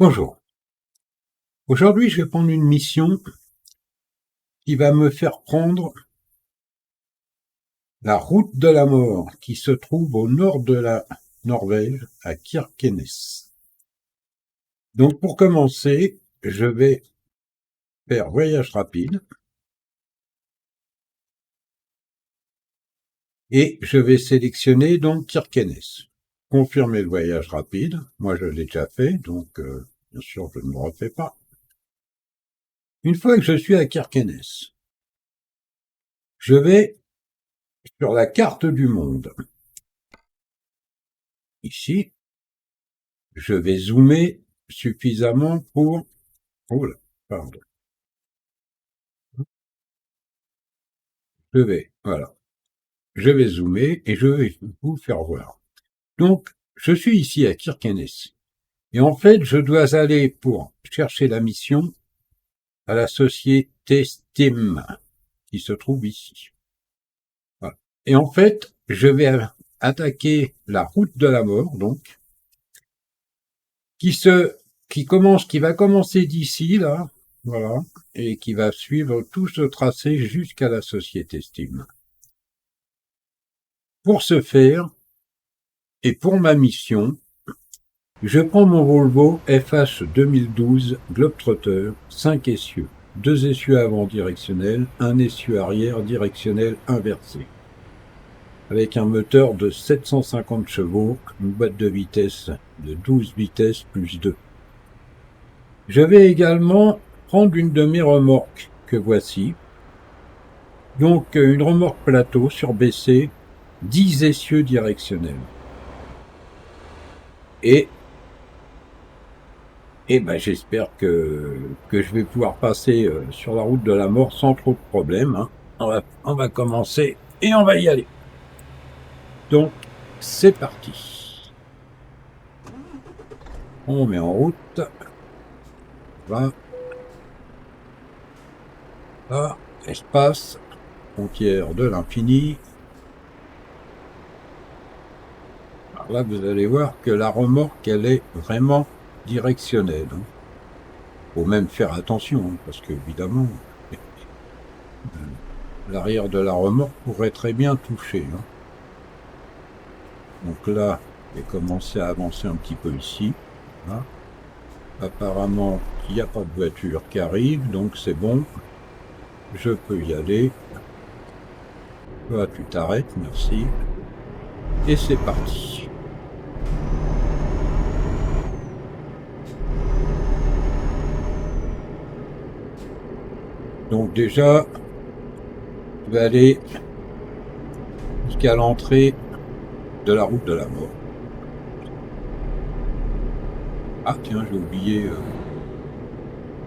Bonjour. Aujourd'hui, je vais prendre une mission qui va me faire prendre la route de la mort qui se trouve au nord de la Norvège, à Kirkenes. Donc, pour commencer, je vais faire voyage rapide et je vais sélectionner donc Kirkenes. Confirmer le voyage rapide. Moi, je l'ai déjà fait, donc bien sûr, je ne me refais pas. Une fois que je suis à Kirkenes, je vais sur la carte du monde. Ici, je vais zoomer suffisamment pour... Oh là, pardon. Voilà. Je vais zoomer et je vais vous faire voir. Donc, je suis ici à Kirkenes. Et en fait, je dois aller pour chercher la mission à la société Steam, qui se trouve ici. Voilà. Et en fait, je vais attaquer la route de la mort, donc, qui va commencer d'ici, là, voilà, et qui va suivre tout ce tracé jusqu'à la société Steam. Pour ce faire, et pour ma mission, je prends mon Volvo FH 2012 Globetrotter, 5 essieux, 2 essieux avant directionnels, 1 essieu arrière directionnel inversé, avec un moteur de 750 chevaux, une boîte de vitesse de 12 vitesses plus 2. Je vais également prendre une de mes remorques que voici, donc une remorque plateau surbaissée, 10 essieux directionnels. Et j'espère que je vais pouvoir passer sur la route de la mort sans trop de problèmes. Hein. On va commencer et on va y aller. Donc, c'est parti. On met en route. Là, espace, frontière de l'infini. Alors là, vous allez voir que la remorque, elle est vraiment directionnelle. Hein. Faut même faire attention, hein, parce que évidemment, l'arrière de la remorque pourrait très bien toucher. Hein. Donc là, je vais commencer à avancer un petit peu ici. Là. Apparemment, il n'y a pas de voiture qui arrive, donc c'est bon. Je peux y aller. Toi, tu t'arrêtes, merci. Et c'est parti. Donc déjà, je vais aller jusqu'à l'entrée de la route de la mort. Ah tiens, j'ai oublié...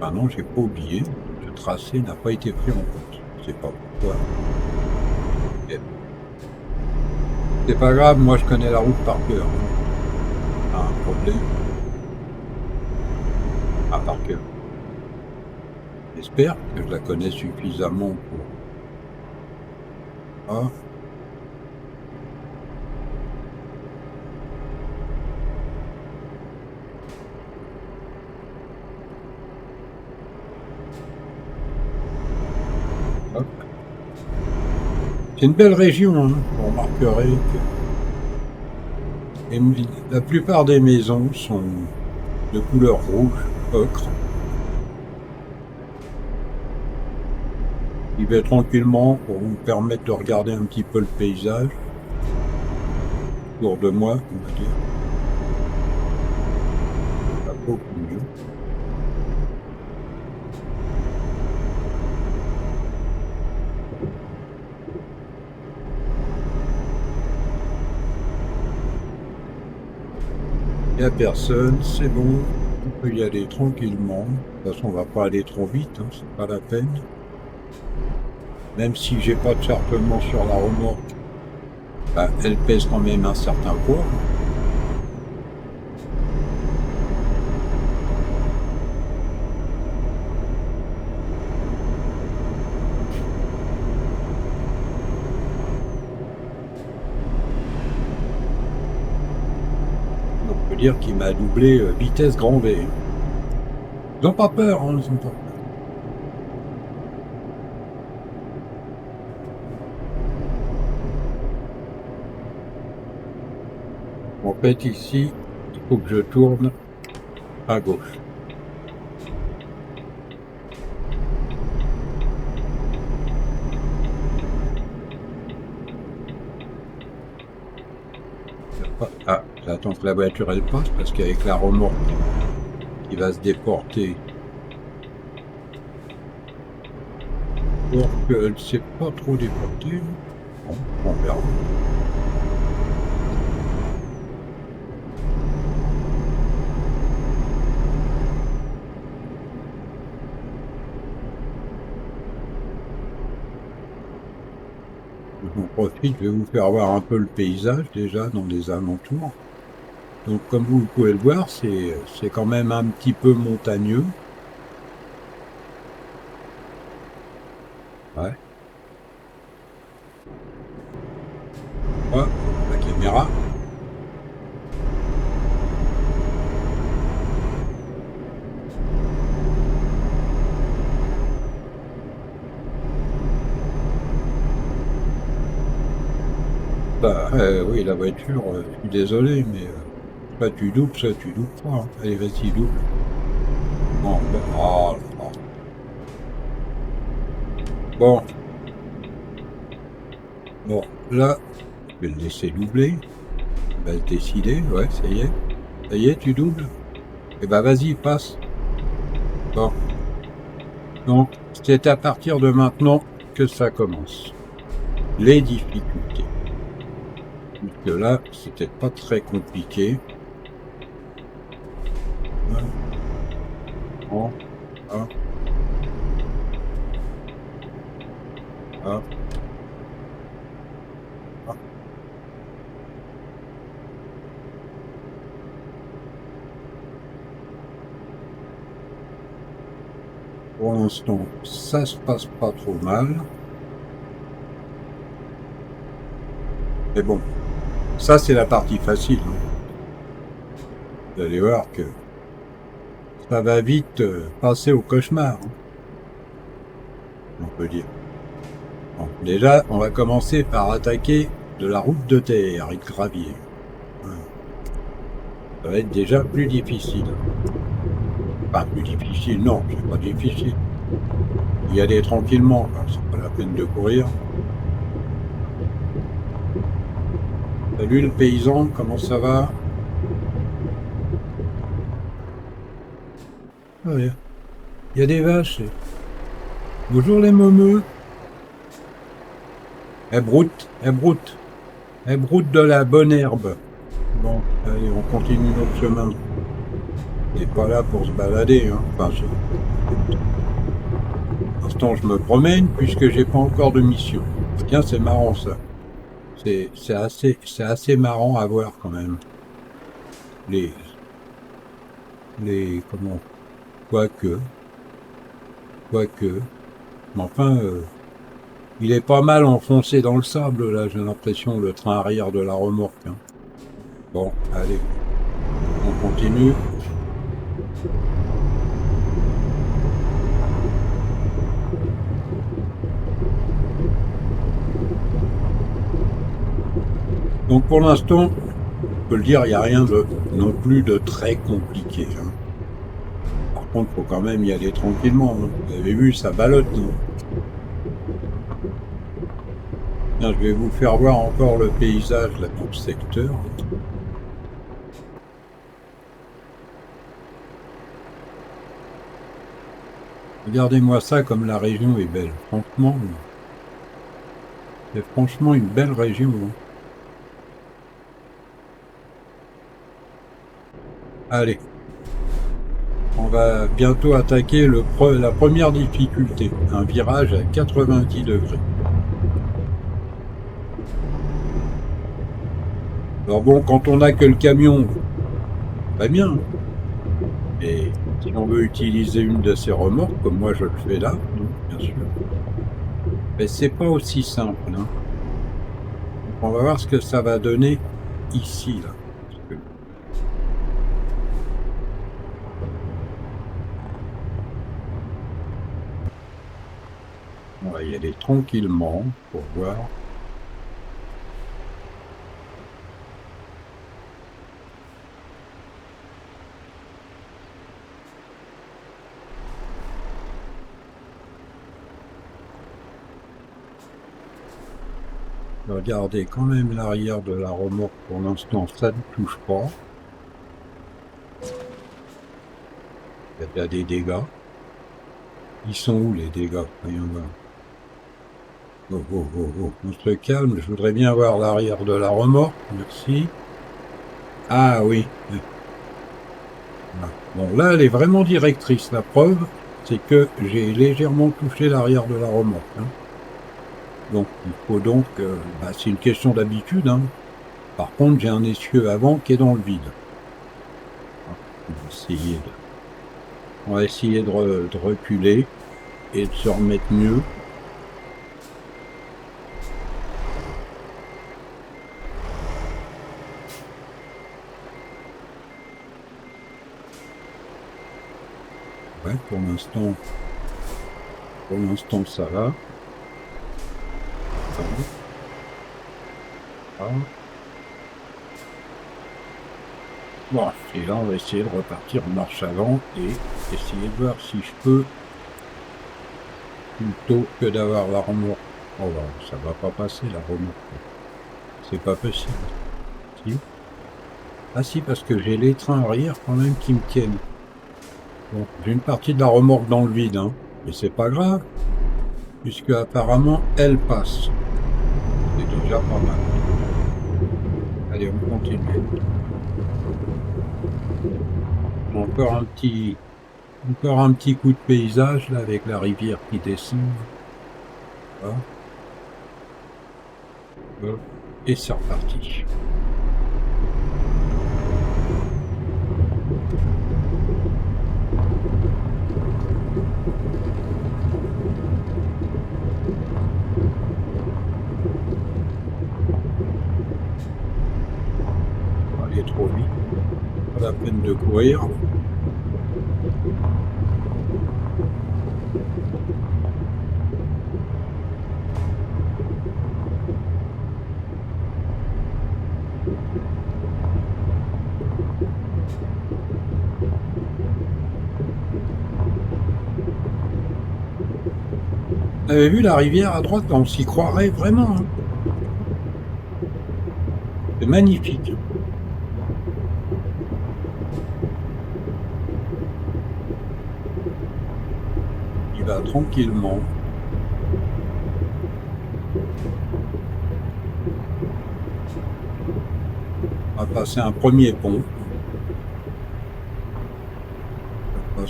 Ah non, j'ai pas oublié. Le tracé n'a pas été pris en compte. Je sais pas pourquoi. C'est pas grave, moi je connais la route par cœur. Pas un problème. Ah, par cœur. J'espère que je la connais suffisamment pour... Ah. Hop. C'est une belle région, hein. Vous remarquerez que la plupart des maisons sont de couleur rouge, ocre. Il va tranquillement pour vous permettre de regarder un petit peu le paysage autour de moi, on va dire. Pas beaucoup mieux. Il n'y a personne, c'est bon, on peut y aller tranquillement. De toute façon, on va pas aller trop vite, hein, c'est pas la peine. Même si j'ai pas de chargement sur la remorque, bah, elle pèse quand même un certain poids. On peut dire qu'il m'a doublé vitesse grand V. Ils n'ont pas peur, hein, ils ont pas peur. En fait, ici, il faut que je tourne à gauche. Ah, j'attends que la voiture elle passe parce qu'avec la remorque qui va se déporter, alors qu'elle ne s'est pas trop déportée. Bon, on verra. J'en profite, je vais vous faire voir un peu le paysage déjà dans les alentours. Donc comme vous pouvez le voir, c'est quand même un petit peu montagneux. Ouais. Ouais, la caméra. Bah, oui, la voiture, je suis désolé, mais soit tu doubles, soit tu doubles pas. Hein. Allez, vas-y, double. Bon, ben, oh, là, là. Bon, bon, là, je vais le laisser doubler. Il va se décider, ouais, ça y est. Ça y est, tu doubles. Eh ben, vas-y, passe. Bon. Donc, c'est à partir de maintenant que ça commence. Les difficultés. Puisque là, c'était pas très compliqué. Bon, ah, ah, ah. Pour l'instant, ça se passe pas trop mal. Mais bon, ça c'est la partie facile. Hein. Vous allez voir que ça va vite passer au cauchemar. Hein, on peut dire. Bon, déjà, on va commencer par attaquer de la route de terre et de gravier. Ça va être déjà plus difficile. Enfin, plus difficile, non, c'est pas difficile. Y aller tranquillement, c'est pas la peine de courir. Salut le paysan, comment ça va? Ah, il y a des vaches. Bonjour les momeux. Elles broutent, elles broutent. Elles broutent de la bonne herbe. Bon, allez, on continue notre chemin. On n'est pas là pour se balader, hein. Enfin, pour l'instant, je me promène puisque j'ai pas encore de mission. Tiens, c'est marrant ça. C'est assez marrant à voir quand même. Les comment, quoique, mais enfin, il est pas mal enfoncé dans le sable là. J'ai l'impression le train arrière de la remorque. Hein. Bon, allez, on continue. Donc pour l'instant, on peut le dire, il n'y a rien de non plus de très compliqué. Hein. Par contre, il faut quand même y aller tranquillement. Hein. Vous avez vu, ça ballotte. Non Bien, je vais vous faire voir encore le paysage là, dans le secteur. Regardez-moi ça comme la région est belle. Franchement, c'est franchement une belle région. Hein. Allez, on va bientôt attaquer la première difficulté, un virage à 90 degrés. Alors bon, quand on n'a que le camion, pas bien. Et si on veut utiliser une de ces remorques, comme moi je le fais là, donc, bien sûr, mais c'est pas aussi simple. Hein. Donc on va voir ce que ça va donner ici, là. On va y aller tranquillement pour voir. Regardez quand même l'arrière de la remorque, pour l'instant ça ne touche pas. Il y a déjà des dégâts. Ils sont où les dégâts? Voyons voir. Oh, oh, oh, oh. On se calme, je voudrais bien voir l'arrière de la remorque, merci. Ah oui. Bon, là elle est vraiment directrice, la preuve, c'est que j'ai légèrement touché l'arrière de la remorque. Hein. Donc il faut donc, c'est une question d'habitude. Hein. Par contre, j'ai un essieu avant qui est dans le vide. On va essayer de reculer et de se remettre mieux. Ouais, pour l'instant ça va. Ah. Bon, et là on va essayer de repartir en marche avant et essayer de voir si je peux, plutôt que d'avoir la remorque. Oh là, ça va pas passer la remorque. C'est pas possible. Si. Ah si, parce que j'ai les trains arrière quand même qui me tiennent. Bon, j'ai une partie de la remorque dans le vide, hein, mais c'est pas grave, puisque apparemment elle passe. C'est déjà pas mal. Allez, on continue. Encore un petit coup de paysage là avec la rivière qui descend. Voilà. Et c'est reparti. Aller trop vite. Pas la peine de courir. Vous avez vu la rivière à droite? On s'y croirait vraiment. Hein. C'est magnifique. Il va tranquillement. On va passer un premier pont. On va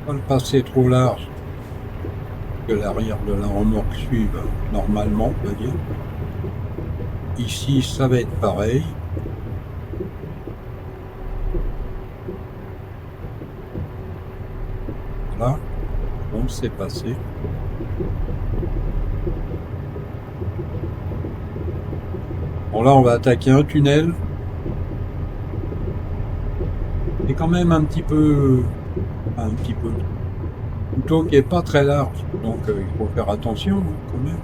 pas le passer trop large. Que l'arrière de la remorque suive normalement, on va dire. Ici, ça va être pareil. Voilà. Bon, c'est passé. Bon, là, on va attaquer un tunnel. C'est quand même un petit peu... Plutôt qui est pas très large. Donc, il faut faire attention, hein, quand même.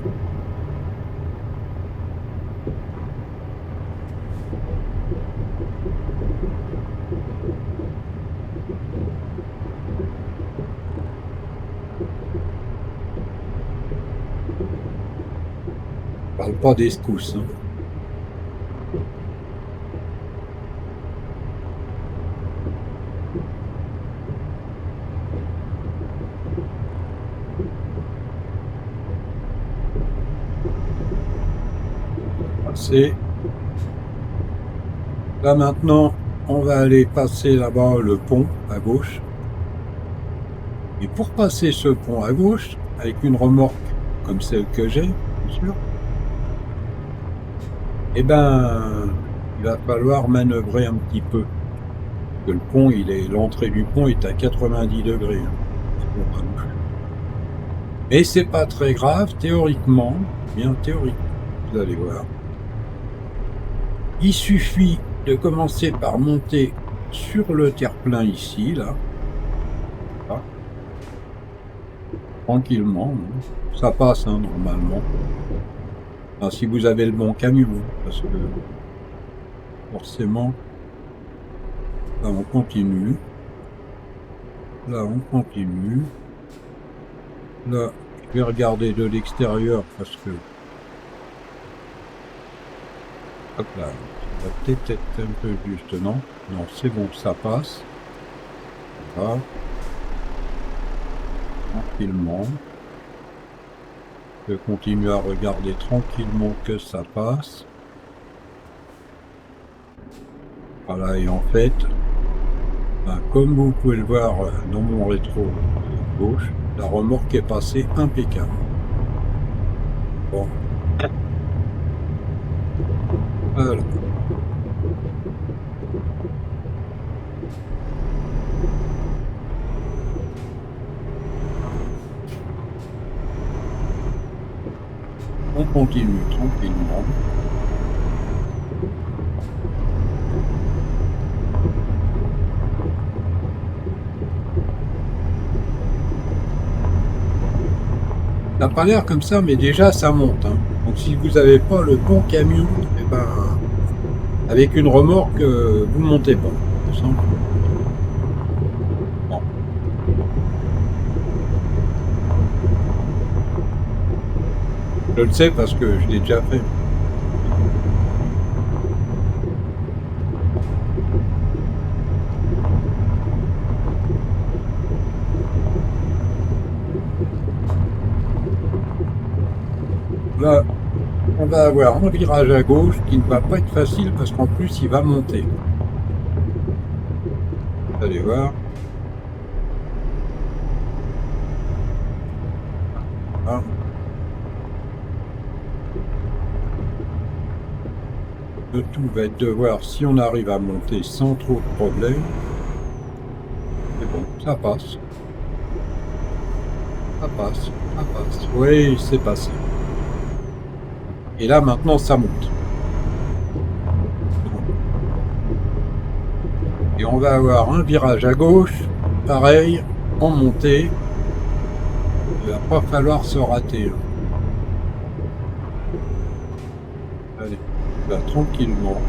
Je parle pas des secousses. Hein. Là maintenant, on va aller passer là-bas le pont à gauche. Et pour passer ce pont à gauche, avec une remorque comme celle que j'ai, bien sûr, eh ben, il va falloir manœuvrer un petit peu. Que le pont, l'entrée du pont est à 90 degrés. Et c'est pas très grave, théoriquement, bien théoriquement, vous allez voir. Il suffit de commencer par monter sur le terre-plein ici, là. tranquillement. Ça passe, hein, normalement. Enfin, si vous avez le bon camion, parce que forcément, là on continue. Là on continue. Là, je vais regarder de l'extérieur parce que... Hop là, ça va peut-être être un peu juste, non? Non, c'est bon, ça passe. Voilà. Tranquillement. Je continue à regarder tranquillement que ça passe. Voilà, et en fait, ben, comme vous pouvez le voir dans mon rétro gauche, la remorque est passée impeccable. Bon. Voilà. On continue tranquillement. Ça n'a pas l'air comme ça, mais déjà ça monte, hein. Donc si vous n'avez pas le bon camion, eh ben, avec une remorque, vous ne montez pas. Bon. Je le sais parce que je l'ai déjà fait. Là, on va avoir un virage à gauche qui ne va pas être facile parce qu'en plus il va monter. Vous allez voir. Ah. Le tout va être de voir si on arrive à monter sans trop de problèmes. Mais bon, ça passe. Ça passe, ça passe. Oui, c'est passé. Et là, maintenant, ça monte. Et on va avoir un virage à gauche, pareil, en montée. Il va pas falloir se rater. Allez, va tranquillement.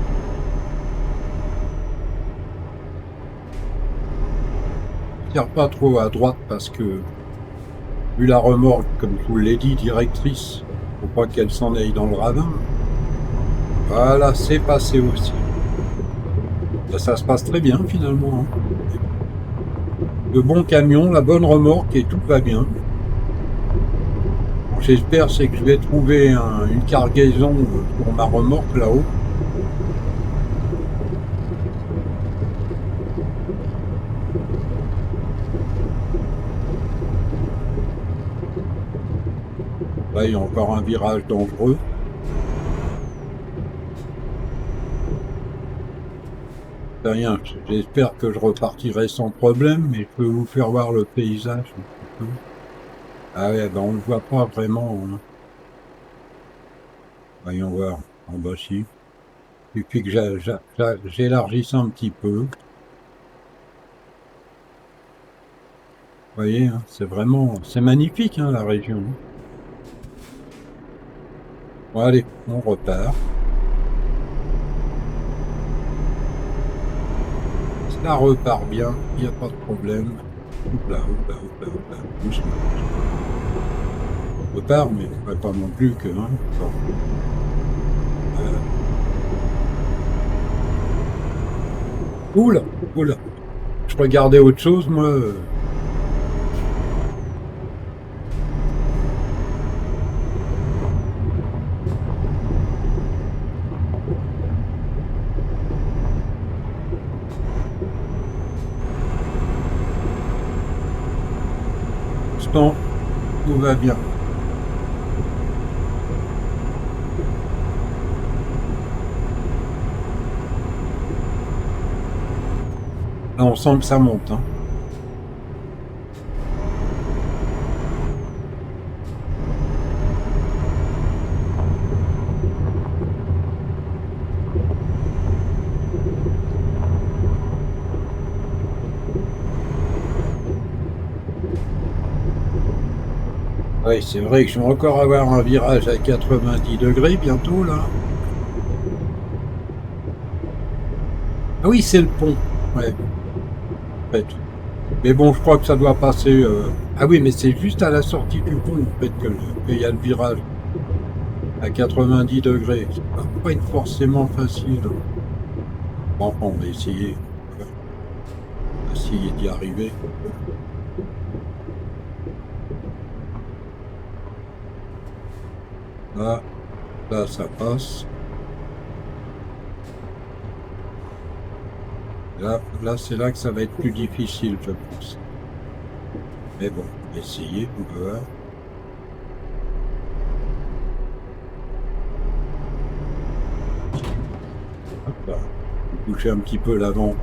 Tire pas trop à droite parce que, vu la remorque, comme je vous l'ai dit, directrice, faut pas qu'elle s'en aille dans le ravin. Voilà, c'est passé aussi. Ça se passe très bien finalement. Hein. Le bon camion, la bonne remorque et tout va bien. J'espère c'est que je vais trouver une cargaison pour ma remorque là-haut. Là, il y a encore un virage dangereux. C'est rien, j'espère que je repartirai sans problème, mais je peux vous faire voir le paysage un petit peu. Ah ouais, ben on ne voit pas vraiment. Hein. Voyons voir. En bas, si. Et puis que j'élargisse un petit peu. Vous voyez, hein, c'est vraiment... C'est magnifique, hein, la région. Bon, allez, on repart. Ça repart bien, il n'y a pas de problème. Oupla, oupla, oupla, oupla. Doucement. On repart, mais pas non plus que... Hein, bon. Oula, oula. Je regardais autre chose, moi. Instant, tout va bien. Là, on sent que ça monte. Hein. Ouais, c'est vrai que je vais encore avoir un virage à 90 degrés bientôt, là. Ah oui, c'est le pont. Ouais, en fait. Mais bon, je crois que ça doit passer... Ah oui, mais c'est juste à la sortie du pont, en fait, qu'il y a le virage à 90 degrés. Ça va pas être forcément facile. Bon, on va essayer. On va essayer d'y arriver. Là, là, ça passe. Là, c'est là que ça va être plus difficile, je pense. Mais bon, on va essayer, on va voir. Hop là. J'ai touché un petit peu l'avant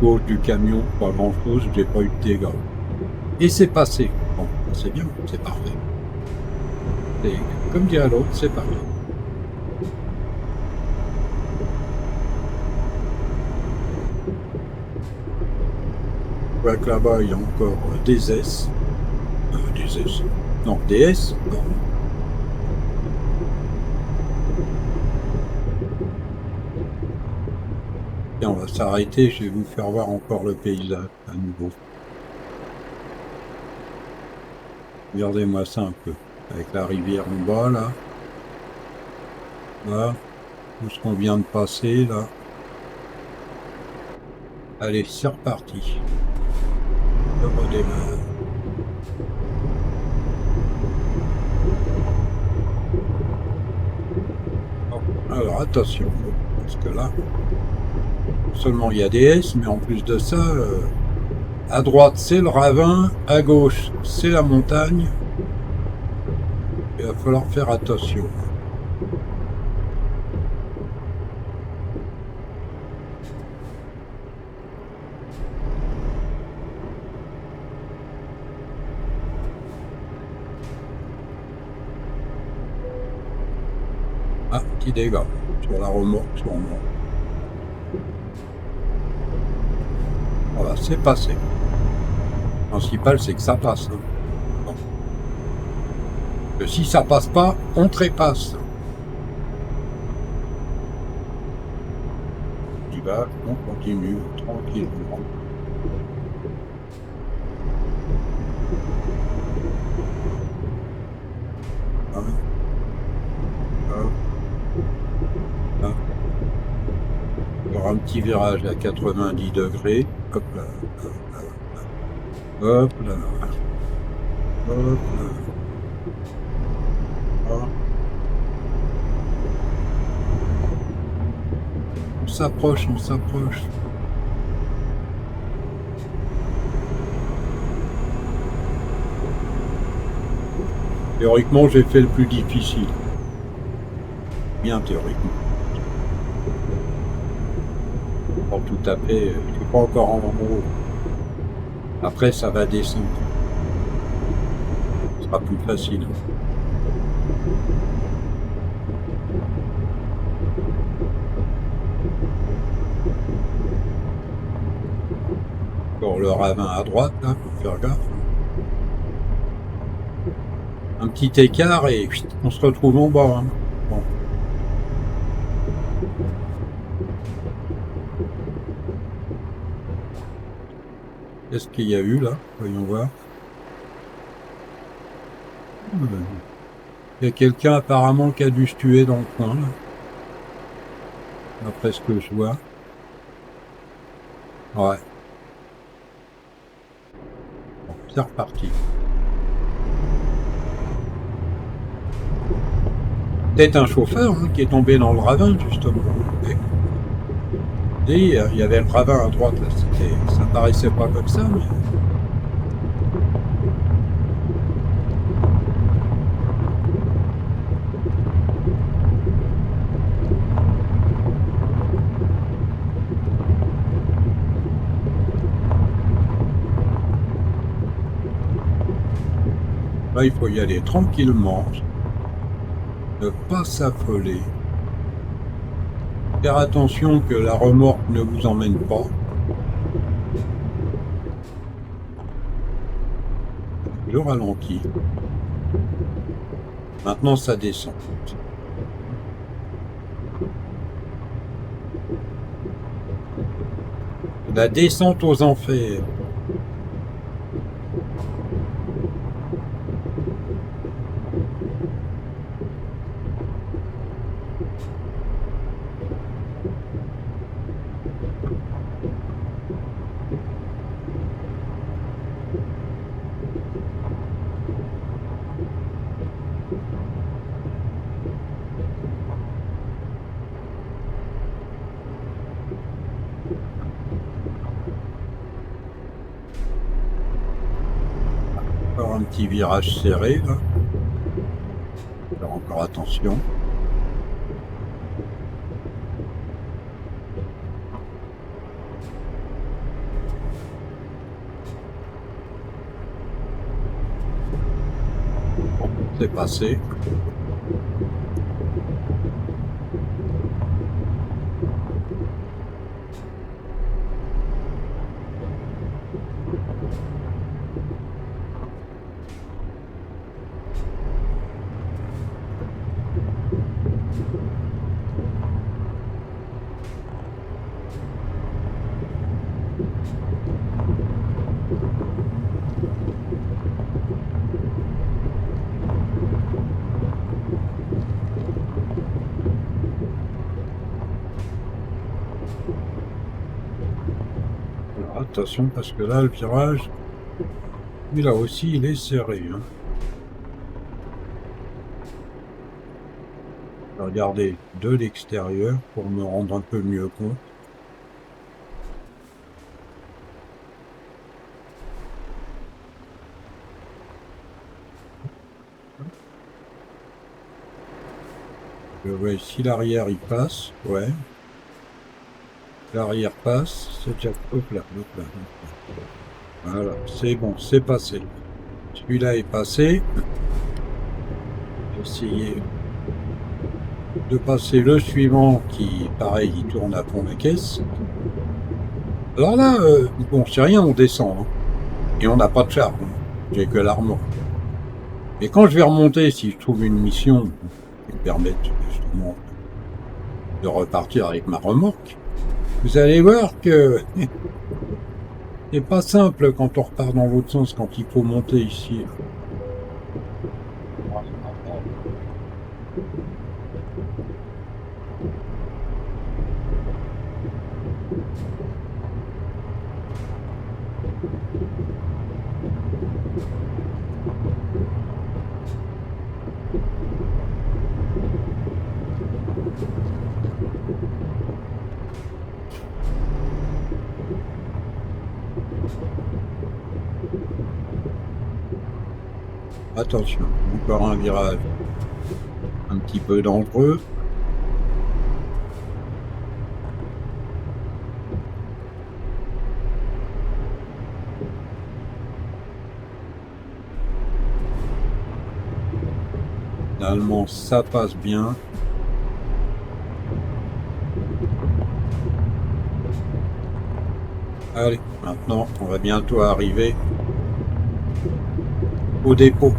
gauche du camion, pas grand chose, j'ai pas eu de dégâts. Et c'est passé. Bon, c'est bien, c'est parfait. Et comme dirait l'autre, c'est parfait. Je vois que là-bas, il y a encore des S. Des S. Non, des S. Non. Et on va s'arrêter, je vais vous faire voir encore le paysage à nouveau. Regardez-moi ça un peu. Avec la rivière en bas, là. Là. Tout ce qu'on vient de passer, là. Allez, c'est reparti. Je redémarre. Bon, alors attention, parce que là, non seulement il y a des S, mais en plus de ça, à droite c'est le ravin, à gauche c'est la montagne. Il va falloir faire attention. Ah, petit dégât sur la remorque, sûrement. Voilà, c'est passé. Le principal, c'est que ça passe. Hein. Bon. Que si ça passe pas, on trépasse. Tu vas, on continue tranquillement. Hein. Hein. Il y aura un petit virage à 90 degrés. Hop là. Hop là. Hop là. Hop. On s'approche, on s'approche. Théoriquement, j'ai fait le plus difficile. Bien théoriquement. Pour tout à fait, je suis pas encore en haut. Après, ça va descendre. Ce sera plus facile. Encore le ravin à droite, là, faut faire gaffe. Un petit écart et on se retrouve en bas. Hein. Bon. Qu'est-ce qu'il y a eu là? Voyons voir. Il y a quelqu'un apparemment qui a dû se tuer dans le coin là. D'après ce que je vois. Ouais. Bon, c'est reparti. Peut-être un chauffeur hein, qui est tombé dans le ravin justement. Et il y avait le ravin à droite là, ça paraissait pas comme ça, mais. Là, il faut y aller tranquillement, ne pas s'affoler, faire attention que la remorque ne vous emmène pas. Je ralentis. Maintenant, ça descend. La descente aux enfers. Encore un petit virage serré, là. Faire encore attention. Bon, c'est passé. Alors, attention, parce que là, le virage, lui, là aussi, il est serré. Hein. Je vais regarder de l'extérieur pour me rendre un peu mieux compte. Ouais, si l'arrière il passe, ouais. L'arrière passe, c'est déjà... Hop là, hop là, hop là. Voilà, c'est bon, c'est passé. Celui-là est passé. Essayer de passer le suivant qui, pareil, il tourne à fond la caisse. Alors là, bon, c'est rien, on descend. Hein. Et on n'a pas de char. Hein. J'ai que l'armure. Et quand je vais remonter, si je trouve une mission qui me permette justement de repartir avec ma remorque, vous allez voir que c'est pas simple quand on repart dans l'autre sens, quand il faut monter ici. Attention, encore un virage un petit peu dangereux. Finalement, ça passe bien. Allez, maintenant, on va bientôt arriver au dépôt.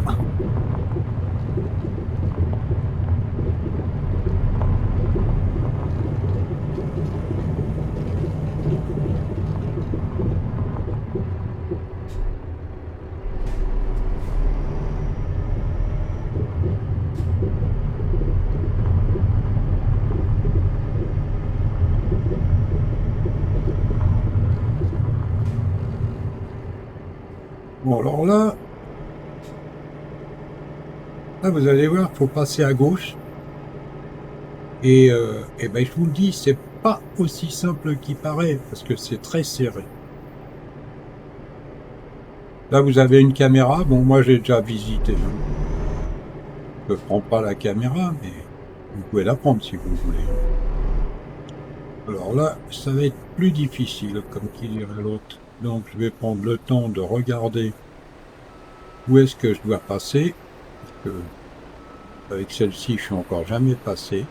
Bon, alors là, vous allez voir, il faut passer à gauche. Et ben, je vous le dis, c'est pas aussi simple qu'il paraît, parce que c'est très serré. Là, vous avez une caméra. Bon, moi, j'ai déjà visité. Hein. Je ne prends pas la caméra, mais vous pouvez la prendre si vous voulez. Alors là, ça va être plus difficile, comme qui dirait l'autre. Donc, je vais prendre le temps de regarder où est-ce que je dois passer. Parce que avec celle-ci, je suis encore jamais passé.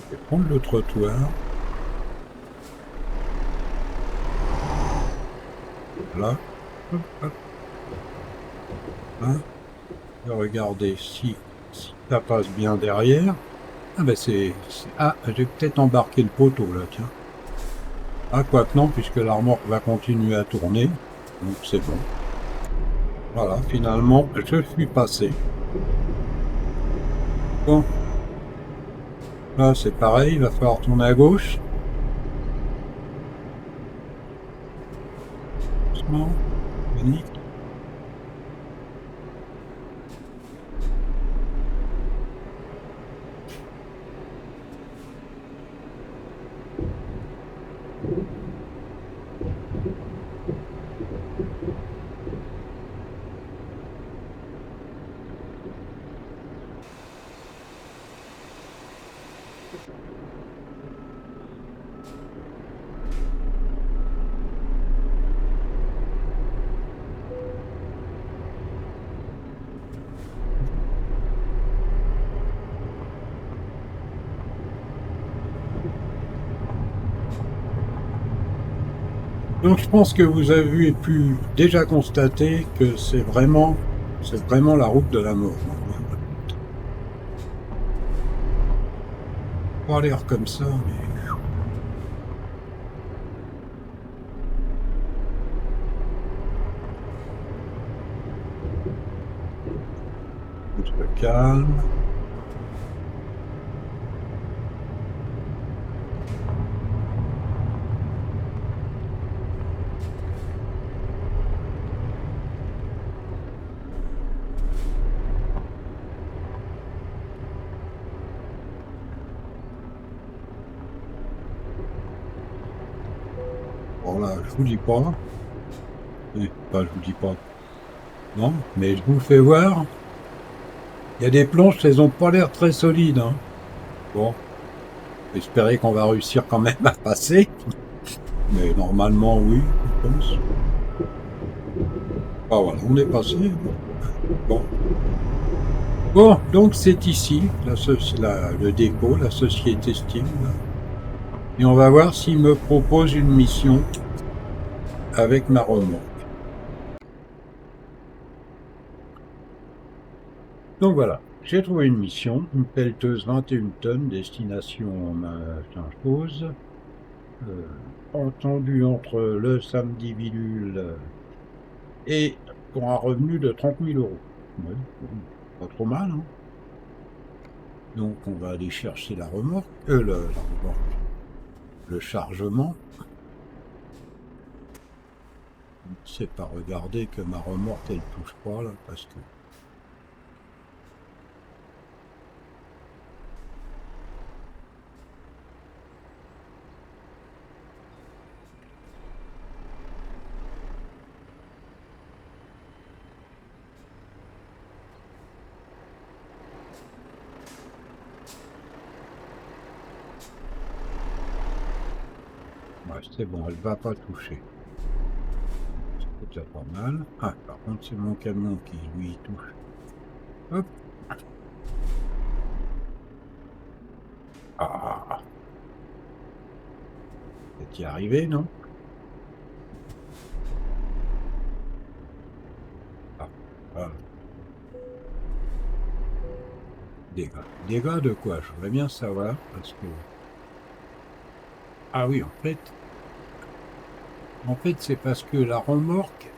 Je vais prendre le trottoir. Là. Hop, hop. Là. Je vais regarder si ça passe bien derrière. Ah ben Ah, j'ai peut-être embarqué le poteau là, tiens. Ah, quoique non, puisque la remorque va continuer à tourner. Donc c'est bon. Voilà, finalement, je suis passé. Bon. Là, c'est pareil, il va falloir tourner à gauche. Doucement. Magnifique. Donc je pense que vous avez pu déjà constater que c'est vraiment la route de la mort. Pas l'air comme ça, mais on se calme. Bon là, je vous dis pas. Enfin, je vous dis pas. Non, mais je vous fais voir. Il y a des planches, elles ont pas l'air très solides. Hein. Bon, j'espérais qu'on va réussir quand même à passer. Mais normalement, oui, je pense. Ah voilà, on est passé. Bon. Bon, donc c'est ici, le déco, la société Steam. Là. Et on va voir s'il me propose une mission avec ma remorque. Donc voilà, j'ai trouvé une mission, une pelleteuse 21 tonnes, destination machin chose, entendu entre le samedi bidule et pour un revenu de 30 000 euros. Ouais, bon, pas trop mal, hein. Donc on va aller chercher la remorque, le chargement. C'est pas regarder que ma remorque elle touche pas là parce que ouais, c'est bon, elle va pas toucher. C'est déjà pas mal. Ah, par contre c'est mon camion qui lui touche. Hop. Ah, c'est y arrivé, non? Ah, voilà. Dégâts. Dégâts de quoi? Je voudrais bien savoir parce que. Ah oui, en fait, c'est parce que la remorque,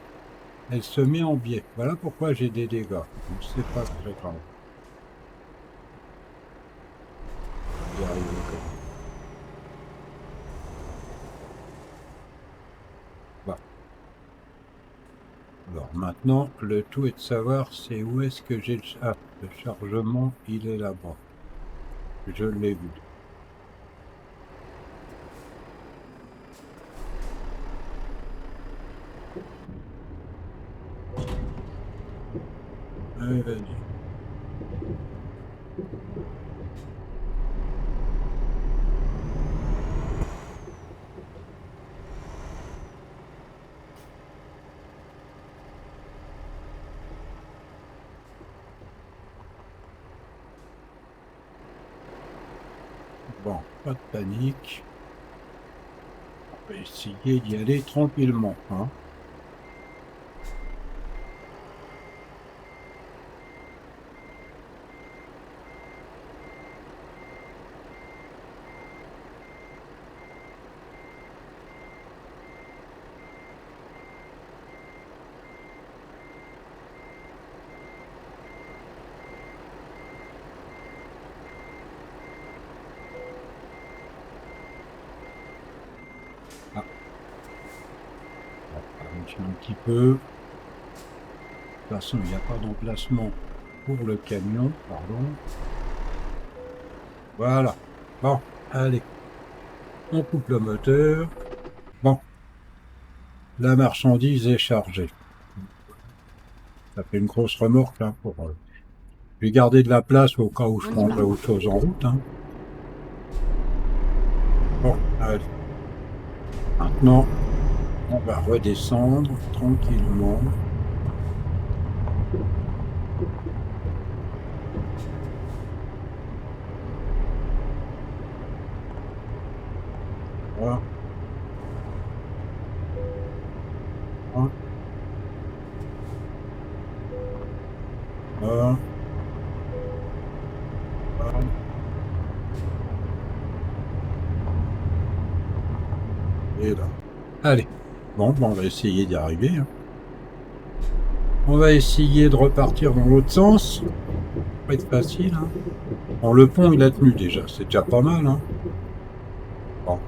elle se met en biais. Voilà pourquoi j'ai des dégâts. Donc c'est pas très grave. Y arriver quand même. Voilà. Alors maintenant, le tout est de savoir c'est où est-ce que j'ai le chargement, il est là-bas. Je l'ai vu. Allez, vas-y. Bon, pas de panique. On va essayer d'y aller tranquillement, hein. Ah, on va ralentir un petit peu. De toute façon, il n'y a pas d'emplacement pour le camion, pardon. Voilà. Bon, allez, on coupe le moteur. Bon, la marchandise est chargée. Ça fait une grosse remorque là pour. Je vais garder de la place au cas où je prendrai autre chose en route, hein. Bon, allez. Maintenant, on va redescendre tranquillement. Voilà. Voilà. Voilà. Voilà. Et là. Allez. Bon, ben, on va essayer d'y arriver, hein. On va essayer de repartir dans l'autre sens. Ça va être facile, hein. Bon, le pont, il a tenu déjà. C'est déjà pas mal, hein. Bon.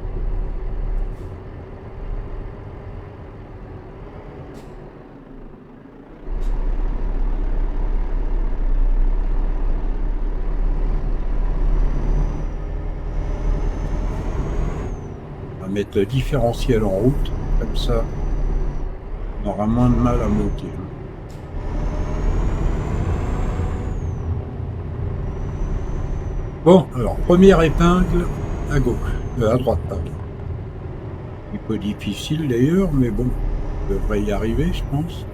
On va mettre le différentiel en route. Comme ça, on aura moins de mal à monter, hein. Bon, alors, première épingle à gauche, à droite, pardon. Un peu difficile d'ailleurs, mais bon, on devrait y arriver, je pense.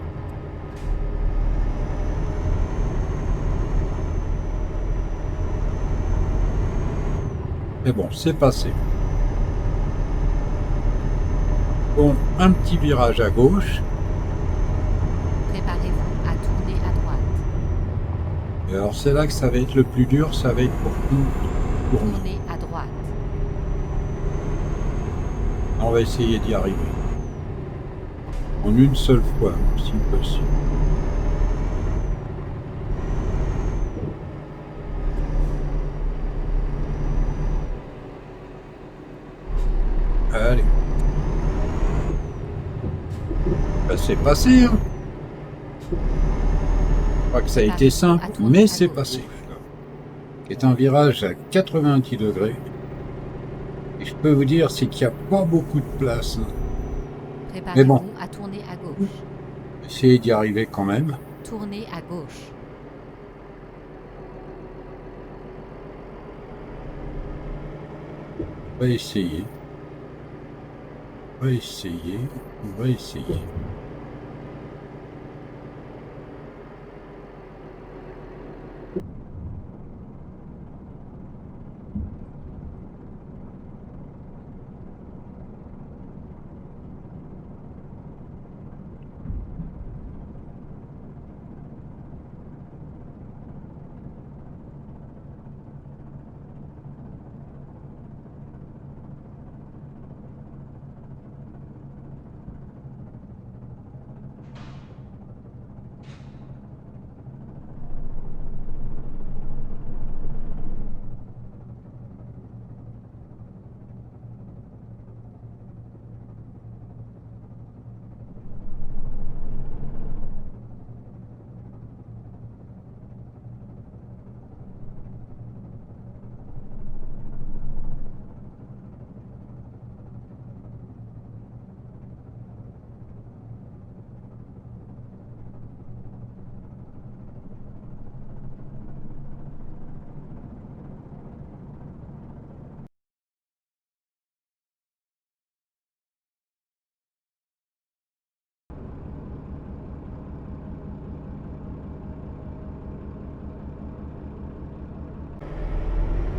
Mais bon, c'est passé. Bon, un petit virage à gauche. Préparez-vous à tourner à droite. Et alors c'est là que ça va être le plus dur, ça va être pour tout tourner. Tournez à droite. On va essayer d'y arriver. En une seule fois, si possible. Allez. Ben, c'est passé, hein. Je crois que ça a été simple, mais c'est passé. C'est un virage à 90 degrés. Et je peux vous dire, c'est qu'il n'y a pas beaucoup de place. Mais bon, Préparez-vous à tourner à gauche. essayez d'y arriver quand même. Tournez à gauche. On va essayer. On va essayer. On va essayer.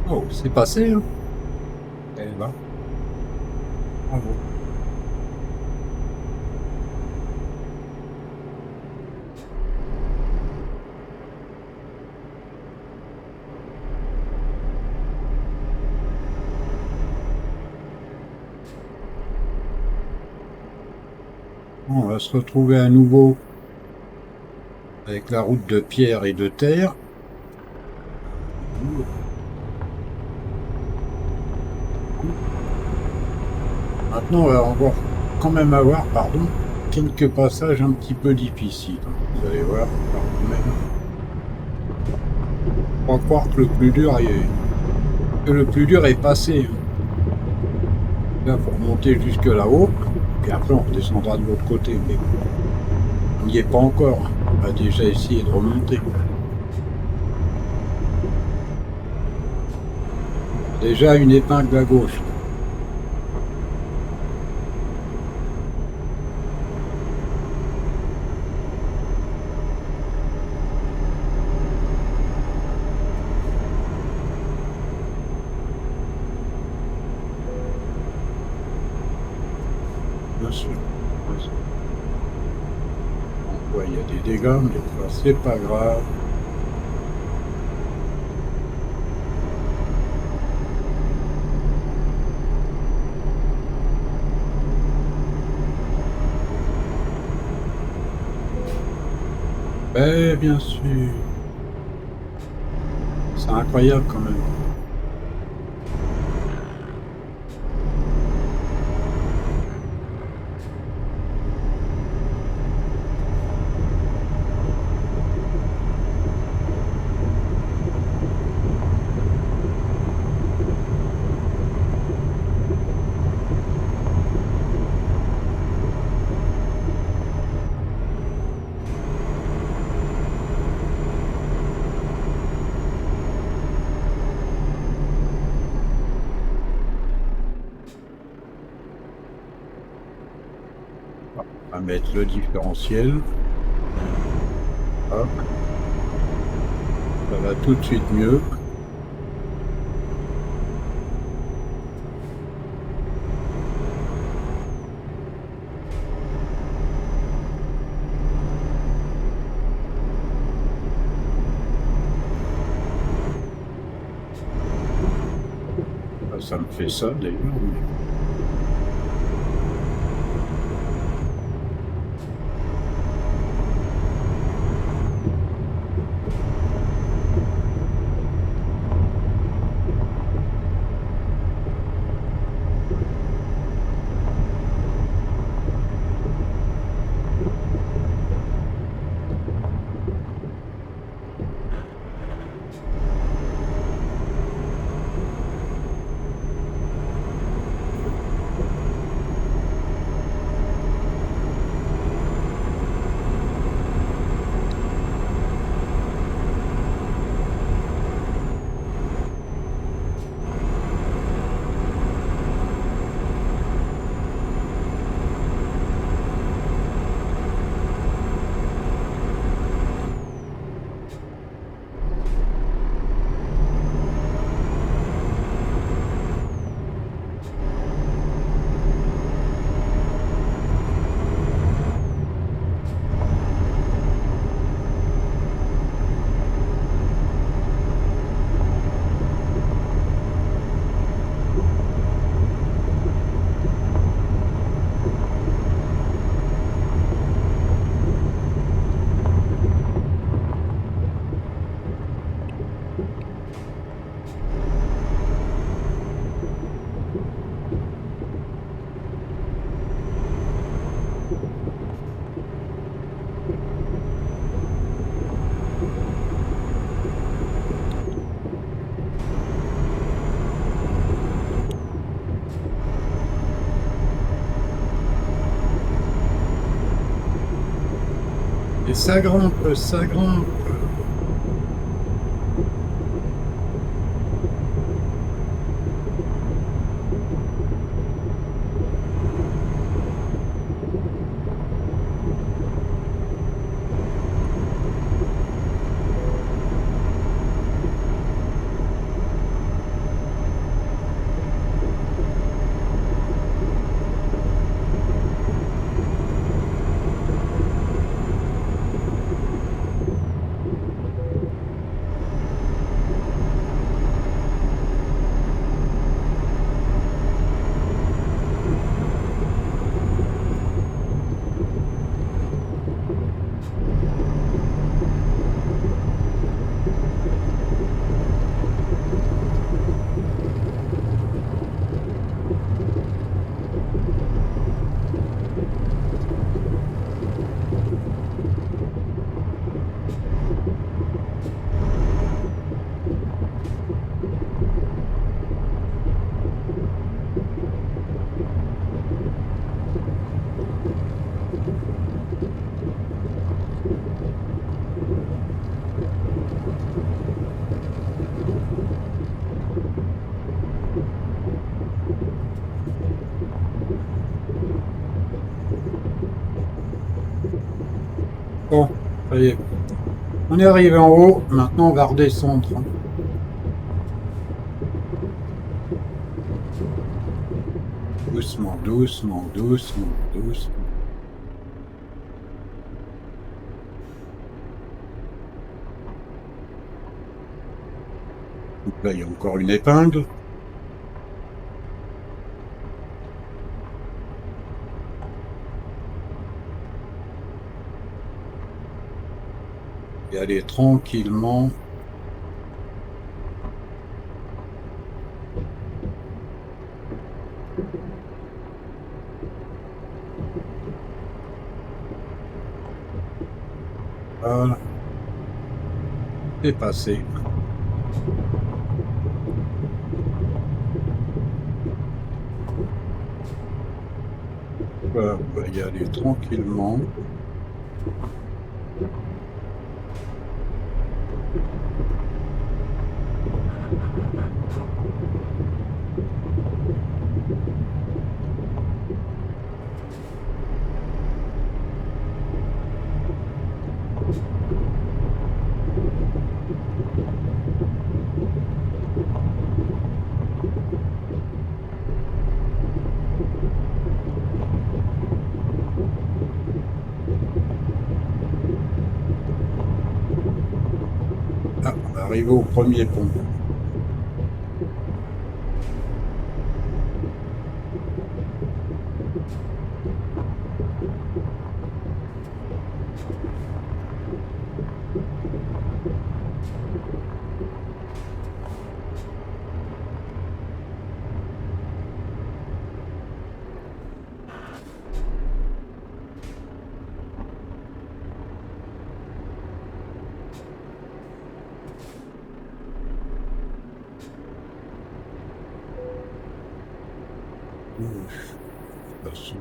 Oh, c'est passé, hein. va. Bravo. Bon, on va se retrouver à nouveau avec la route de pierre et de terre. Maintenant, on va quand même avoir, pardon, quelques passages un petit peu difficiles. Vous allez voir, quand même. On va croire que le plus dur est passé. Là, faut remonter jusque là-haut, puis après on redescendra de l'autre côté. Mais on n'y est pas encore. On va déjà essayer de remonter. Déjà une épingle à gauche. Bien sûr. On voit, il y a des dégâts, mais c'est pas grave. Eh bien sûr. C'est incroyable quand même. On va mettre le différentiel. Hop. Ça va tout de suite mieux. Ça me fait ça d'ailleurs. Et ça grimpe, ça grimpe. Bon, ça y est. On est arrivé en haut, maintenant on va redescendre. Doucement, doucement, doucement, doucement. Donc là, il y a encore une épingle. Et aller tranquillement. Voilà. C'est passé. Voilà, on va y aller tranquillement. Ah, on va arriver au premier pont. Ouf, attention.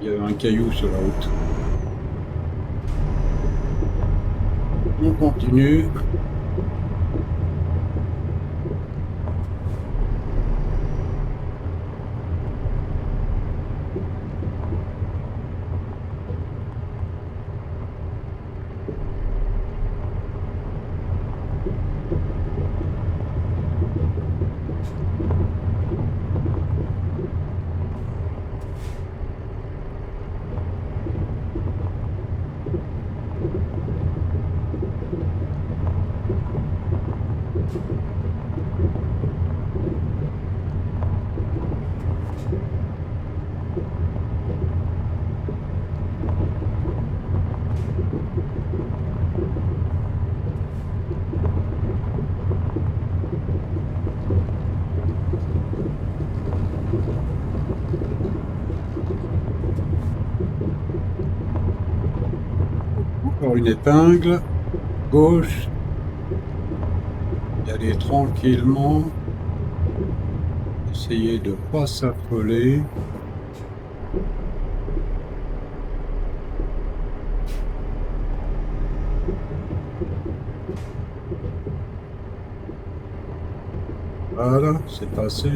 Il y avait un caillou sur la route. On continue. Encore une épingle. Gauche. Y aller tranquillement. Essayer de ne pas s'affoler. Voilà, c'est passé.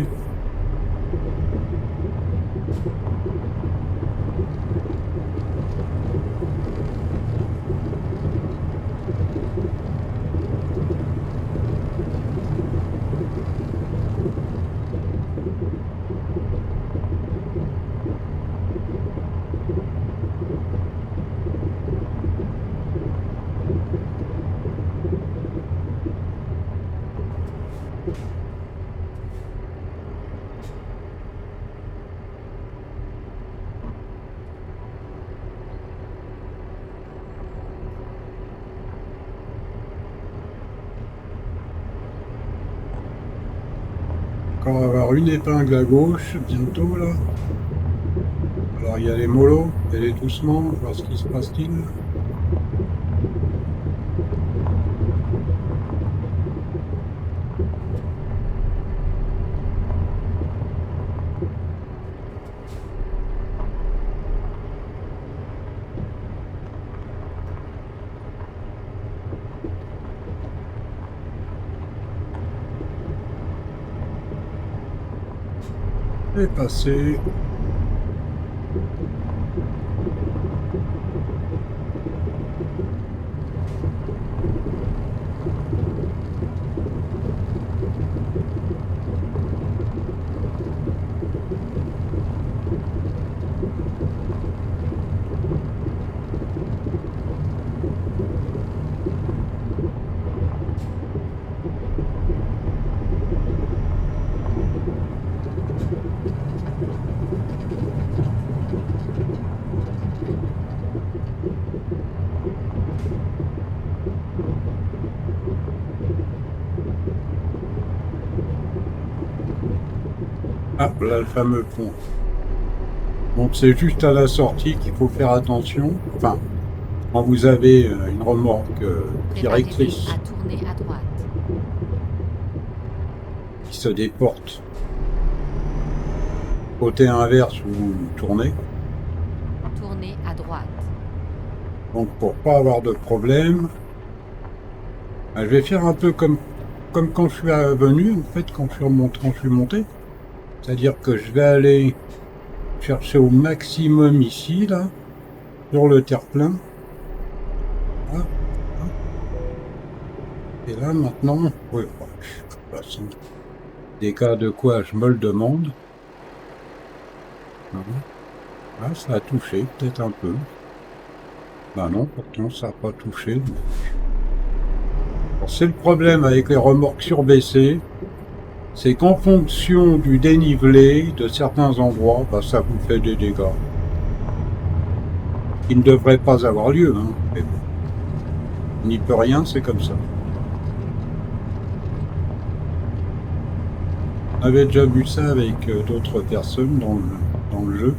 On va avoir une épingle à gauche bientôt là. Alors il y a les molos, y aller doucement, voir ce qui se passe-t-il. vais passer. Ah, là, le fameux pont. Donc c'est juste à la sortie qu'il faut faire attention. Enfin, quand vous avez une remorque directrice Préparez-vous à tourner à droite. qui se déporte côté inverse où vous tournez. Tournez à droite. Donc pour pas avoir de problème, je vais faire un peu comme quand je suis venu, en fait, quand je suis monté. C'est-à-dire que je vais aller chercher au maximum ici, là, sur le terre-plein. Là, là. Et là, maintenant, oui, bah, de toute façon, des cas de quoi je me le demande. Là, ça a touché, peut-être un peu. Bah non, pourtant, ça n'a pas touché. C'est le problème avec les remorques surbaissées, c'est qu'en fonction du dénivelé de certains endroits, bah, ça vous fait des dégâts. Qui ne devraient pas avoir lieu, hein. Mais bon, on n'y peut rien, c'est comme ça. On avait déjà vu ça avec d'autres personnes dans le jeu.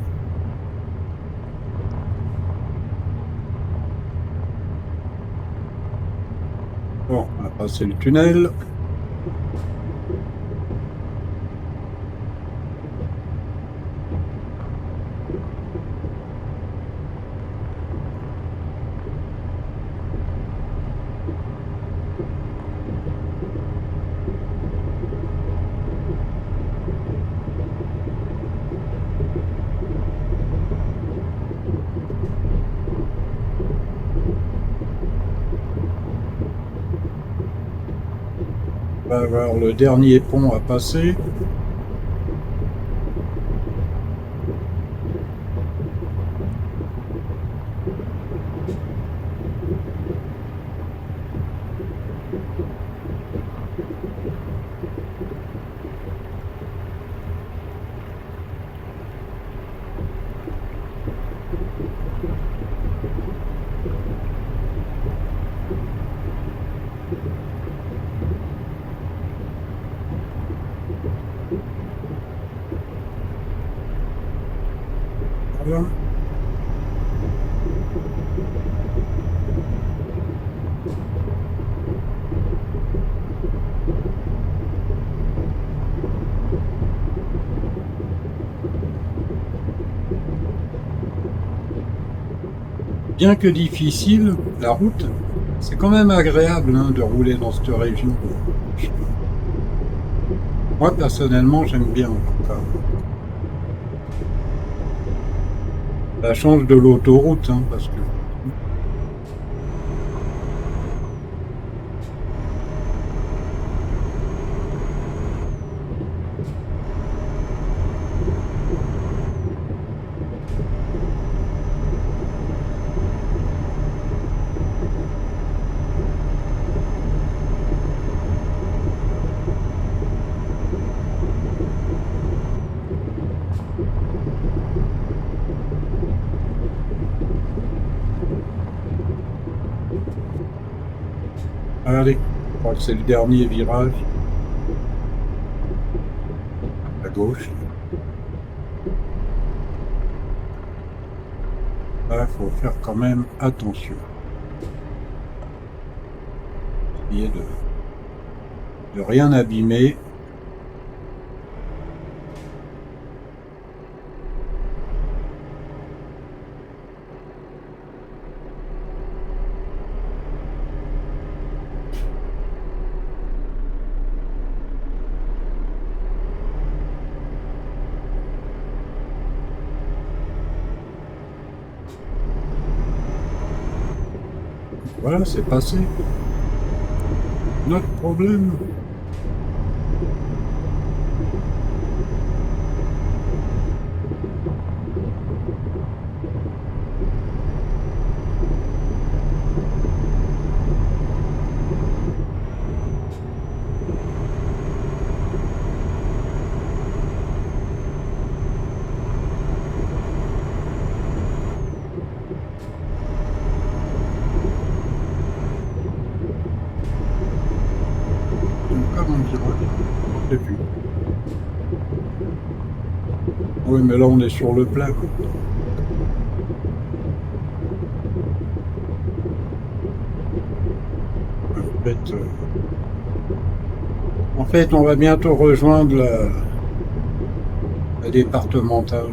Bon, on va passer le tunnel. On va avoir le dernier pont à passer. Voilà. Bien que difficile, la route, c'est quand même agréable hein, de rouler dans cette région. Moi, personnellement, j'aime bien en tout cas. Ça change de l'autoroute, hein, parce que allez, je crois que c'est le dernier virage à gauche. Là, il faut faire quand même attention. Essayer de rien abîmer. Voilà, c'est passé. Notre problème. Comme on dirait. Je sais plus. Oui, mais là, on est sur le plat, quoi. En fait, on va bientôt rejoindre la départementale.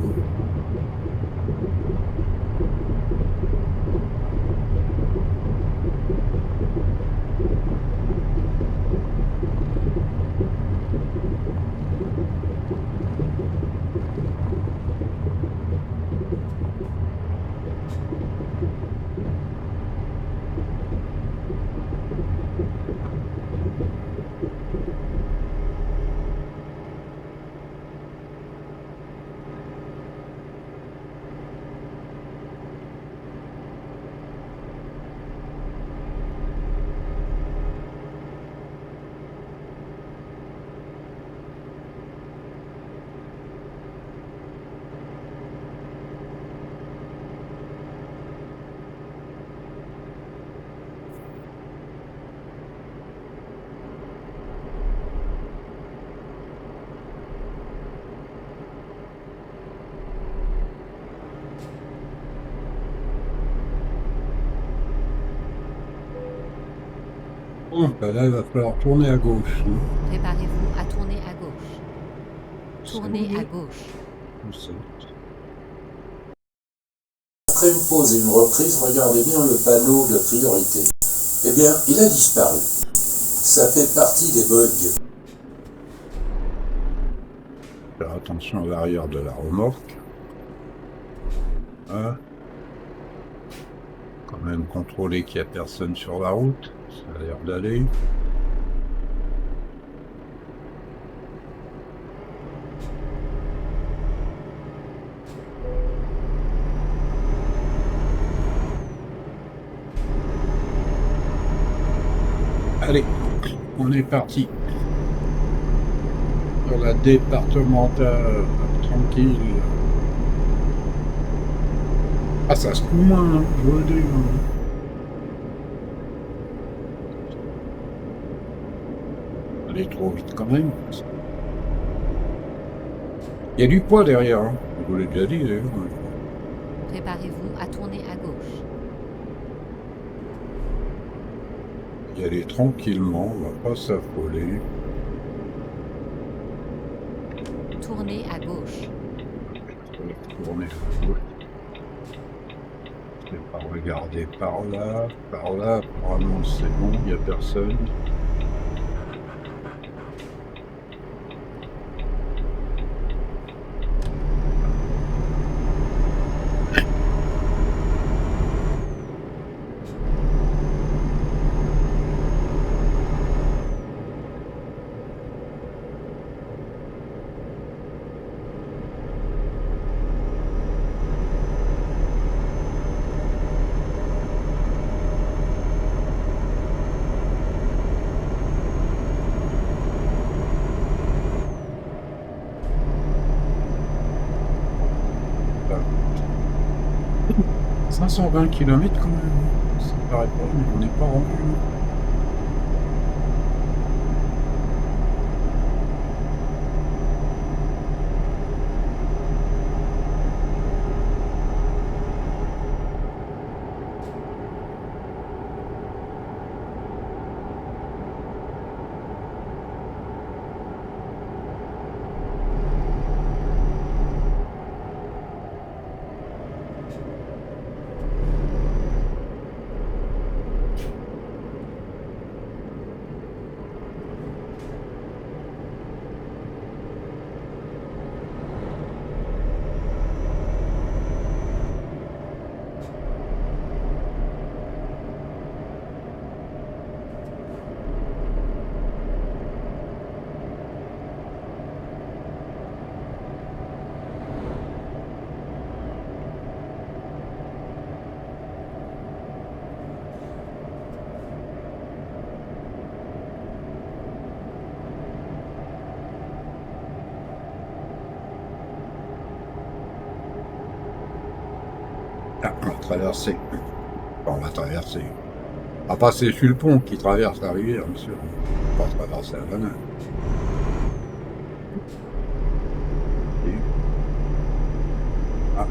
Bon, ben là, il va falloir tourner à gauche. Préparez-vous à tourner à gauche. Tournez à gauche. Après une pause et une reprise, regardez bien le panneau de priorité. Eh bien, il a disparu. Ça fait partie des bugs. Faire attention à l'arrière de la remorque. Ah. Quand même contrôler qu'il n'y a personne sur la route. Ça a l'air d'aller. Allez, on est parti. Sur la départementale, tranquille. Ah, ça se trouve moins, hein, je veux dire. Aller trop vite quand même. Il y a du poids derrière, hein. Je vous l'ai déjà dit, d'ailleurs. Préparez-vous à tourner à gauche. Y aller tranquillement, on va pas s'affoler. Tournez à gauche. Tourner à gauche. Je vais pas regarder par là, apparemment c'est bon, il n'y a personne. Là. 520 km quand même. Ça paraît pas, mais on n'est pas rendu. Ah, on va traverser. Enfin, on va traverser. On va passer sur le pont qui traverse la rivière, bien sûr. On va pas traverser la banane. Et- Ah,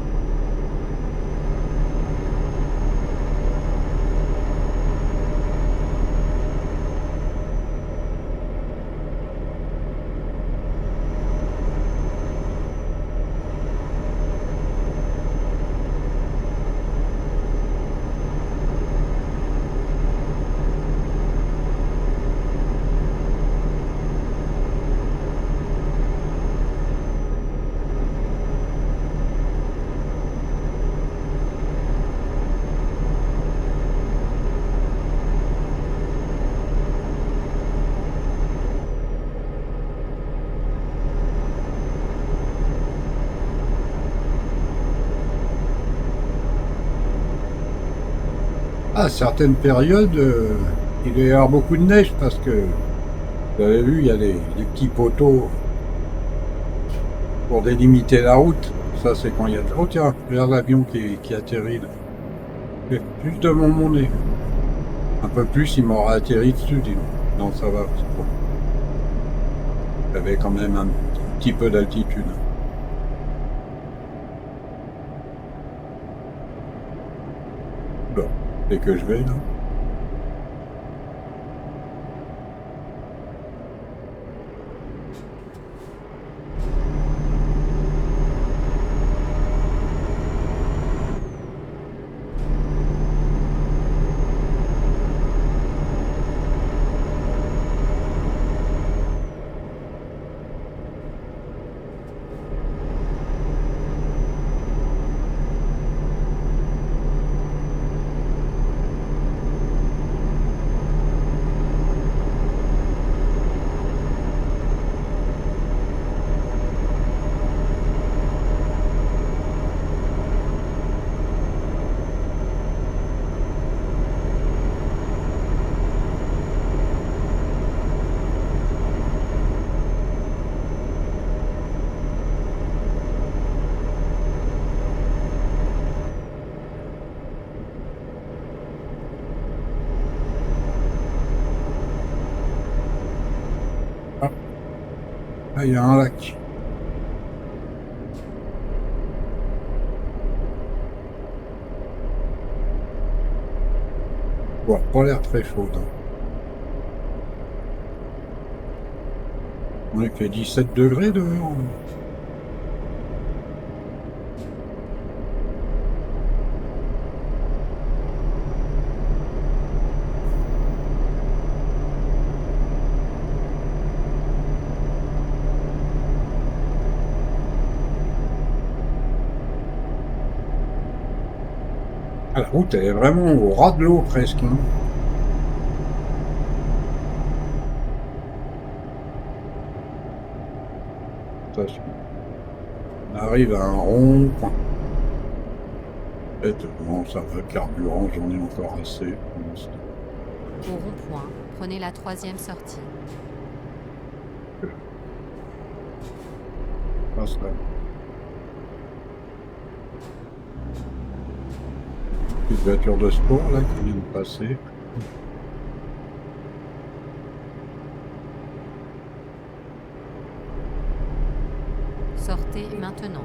à certaines périodes, il doit y avoir beaucoup de neige parce que, vous avez vu, il y a des petits poteaux pour délimiter la route. Ça, c'est quand il y a... Oh tiens, regarde l'avion qui atterrit là. Juste devant mon nez. Un peu plus, il m'aurait atterri dessus, dis donc. Non, ça va, c'est bon. J'avais quand même un petit peu d'altitude. Bon, c'est que je vais là. Ah, là, il y a un lac. Bon, pas l'air très chaud, hein. On est fait 17 degrés dehors. Ah, la route, elle est vraiment au ras de l'eau presque, hein. Attention. On arrive à un rond-point. Peut-être, bon, ça va, carburant, j'en ai encore assez pour l'instant. Au rond-point, prenez la troisième sortie. Passe là. Petite voiture de sport là qui vient de passer. Sortez maintenant.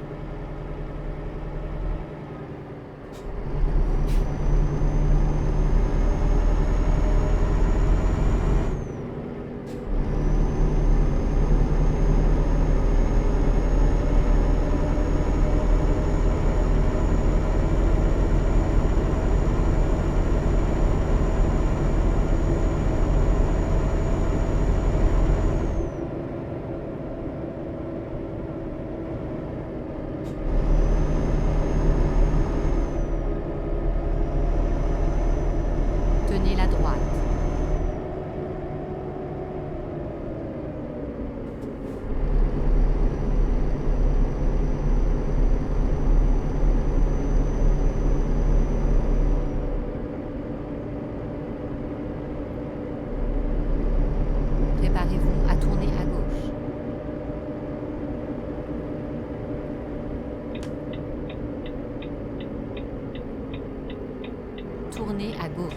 Tournez à gauche.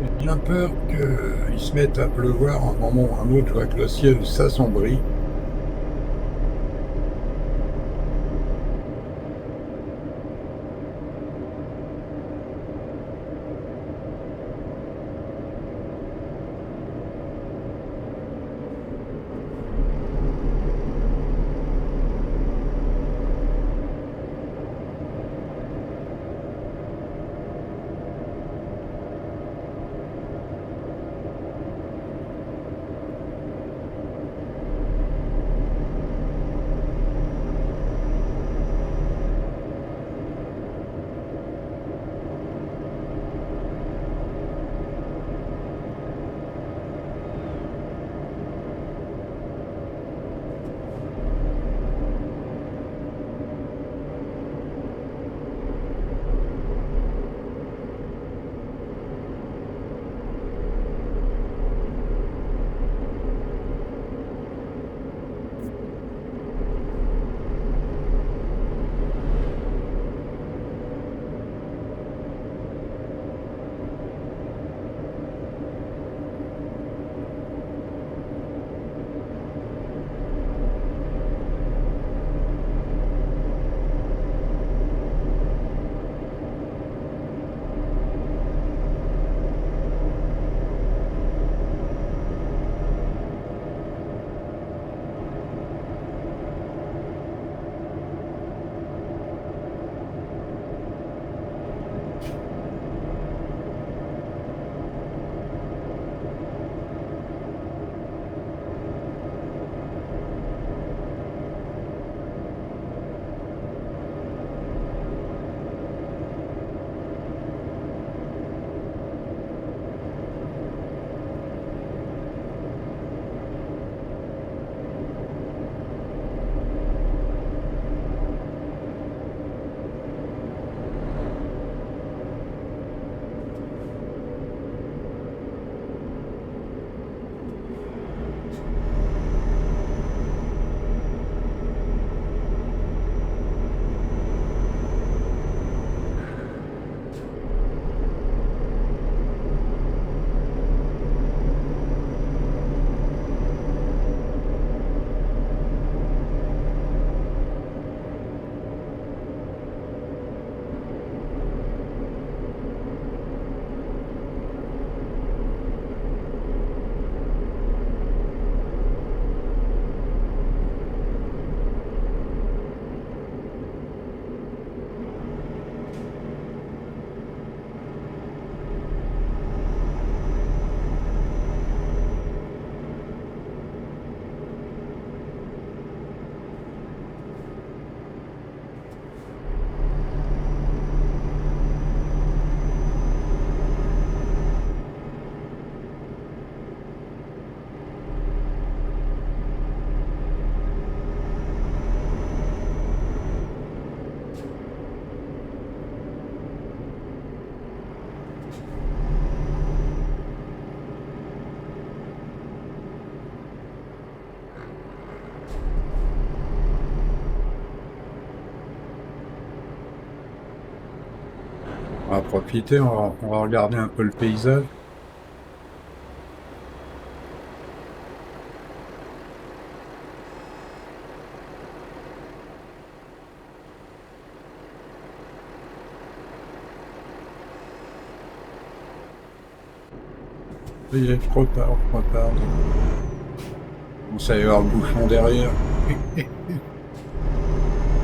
J'ai bien peur qu'il se mette à pleuvoir à un moment ou à un autre, je vois que le ciel s'assombrit. On va profiter, on va regarder un peu le paysage. Il est trop tard, trop tard. On sait y avoir le bouchon derrière.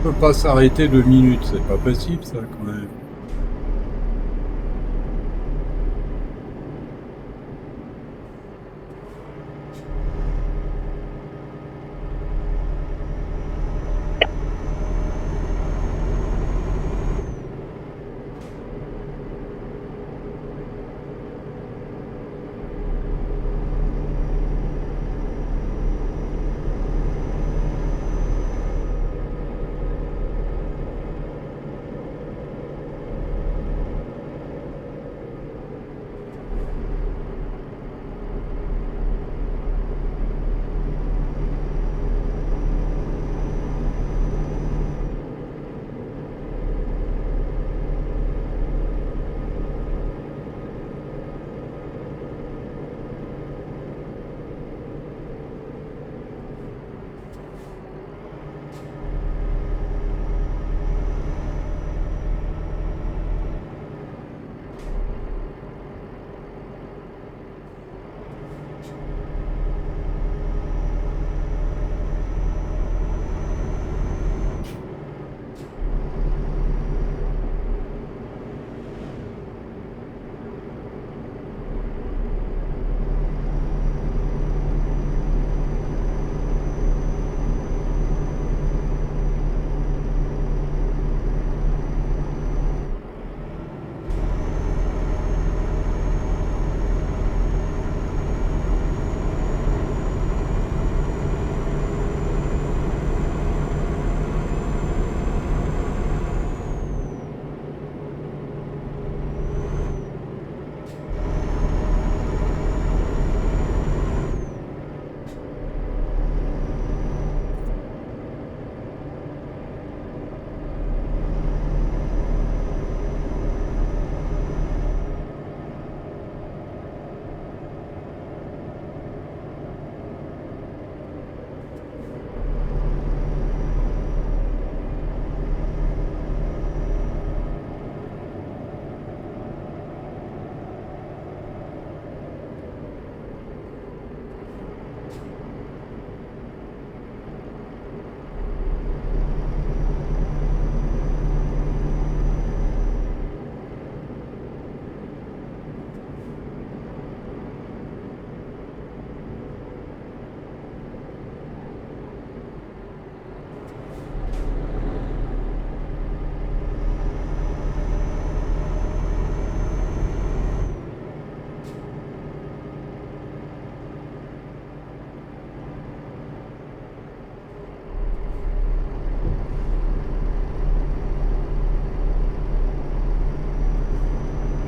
On peut pas s'arrêter 2 minutes, c'est pas possible ça quand même.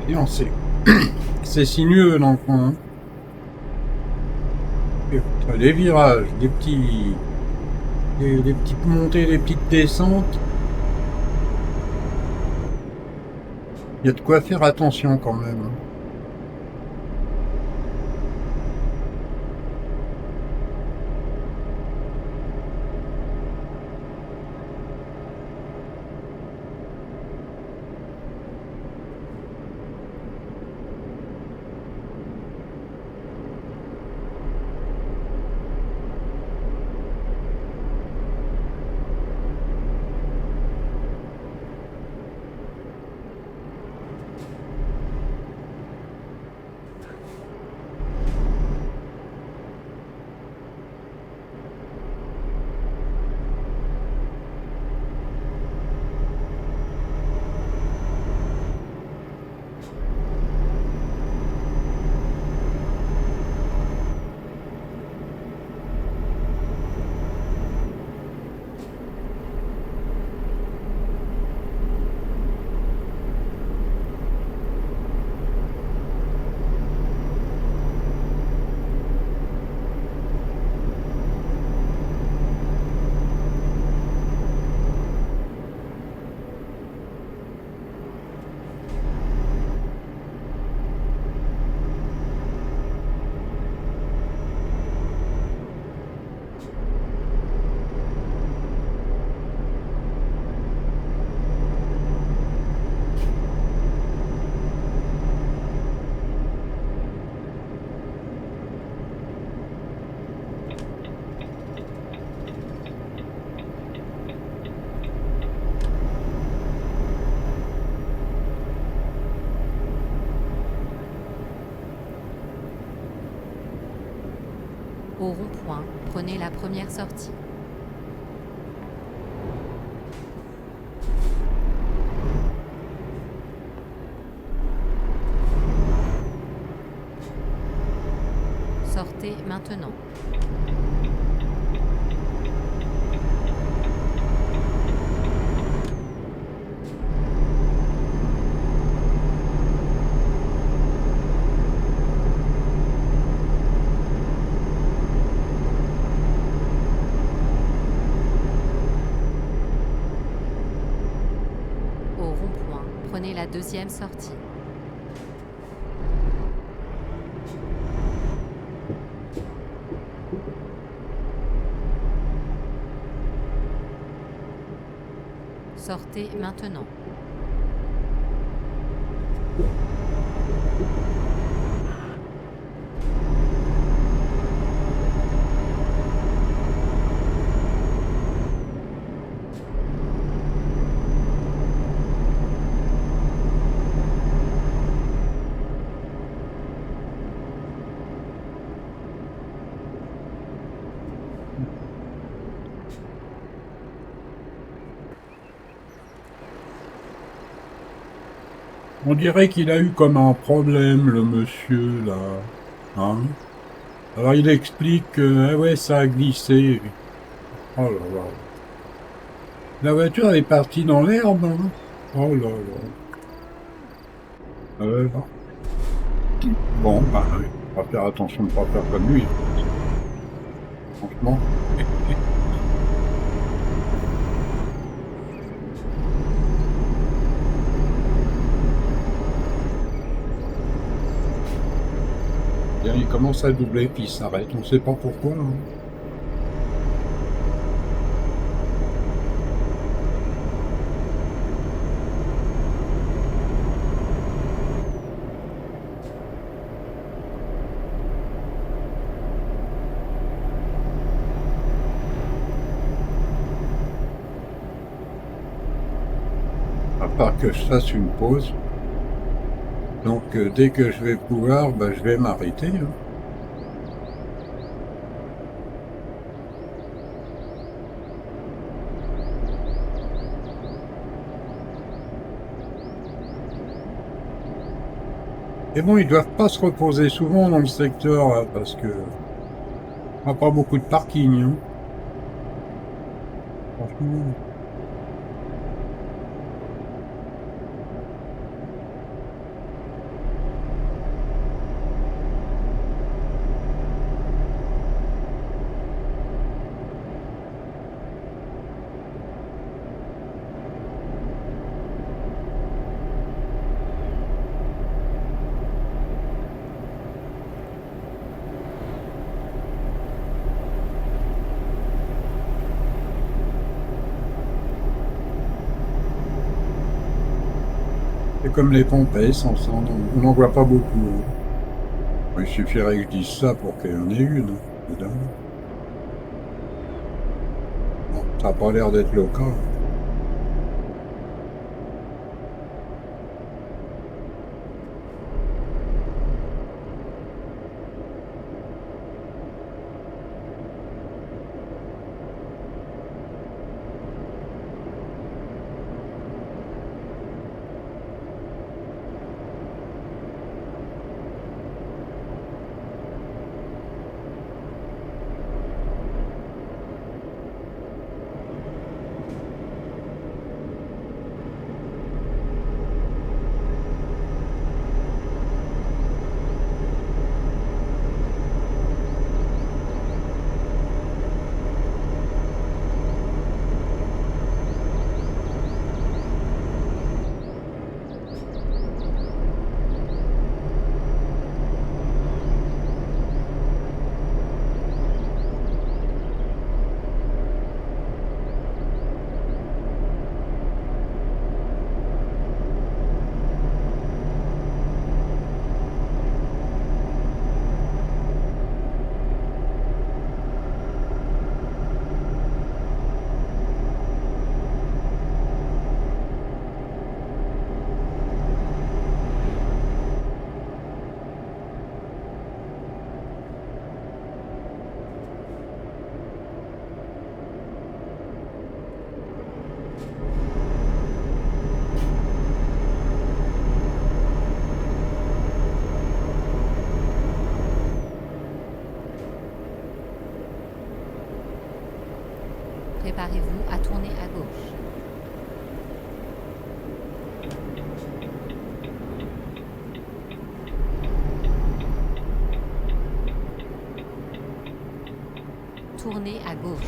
Et on sait. C'est sinueux dans le coin. Hein. Les virages, des petites montées, des petites descentes. Il y a de quoi faire attention quand même. Hein. Au rond-point, prenez la première sortie. Sortez maintenant. Au rond-point, prenez la deuxième sortie. Sortez maintenant. On dirait qu'il a eu comme un problème, le monsieur, là. Hein? Alors il explique que, ah ouais, ça a glissé. Oh là là. La voiture est partie dans l'herbe, hein? Oh là là. Non. Bon, bah, oui. On va faire attention de ne pas faire comme lui. Franchement. Bien, il commence à doubler, puis il s'arrête. On ne sait pas pourquoi. Hein. À part que je fasse une pause. Donc, dès que je vais pouvoir, bah, je vais m'arrêter. Hein. Et bon, ils doivent pas se reposer souvent dans le secteur, là, parce que on n'a pas beaucoup de parking. Hein. Franchement. C'est comme les pompes à essence, hein. On n'en voit pas beaucoup. Hein. Il suffirait que je dise ça pour qu'il y en ait une, hein, évidemment. Bon, ça n'a pas l'air d'être le cas. Préparez-vous à tourner à gauche. Tournez à gauche.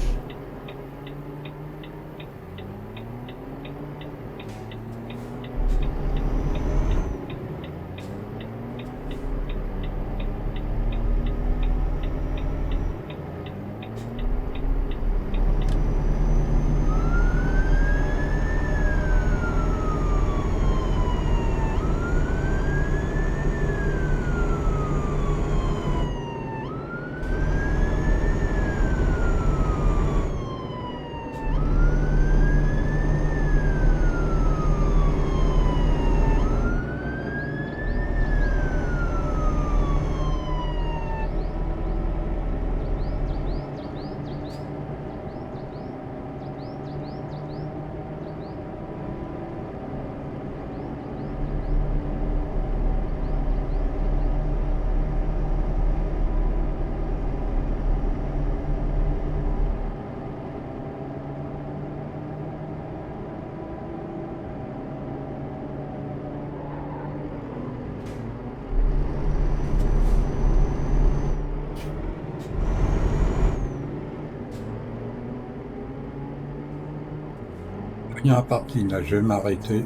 Rien à partir, là, je vais m'arrêter.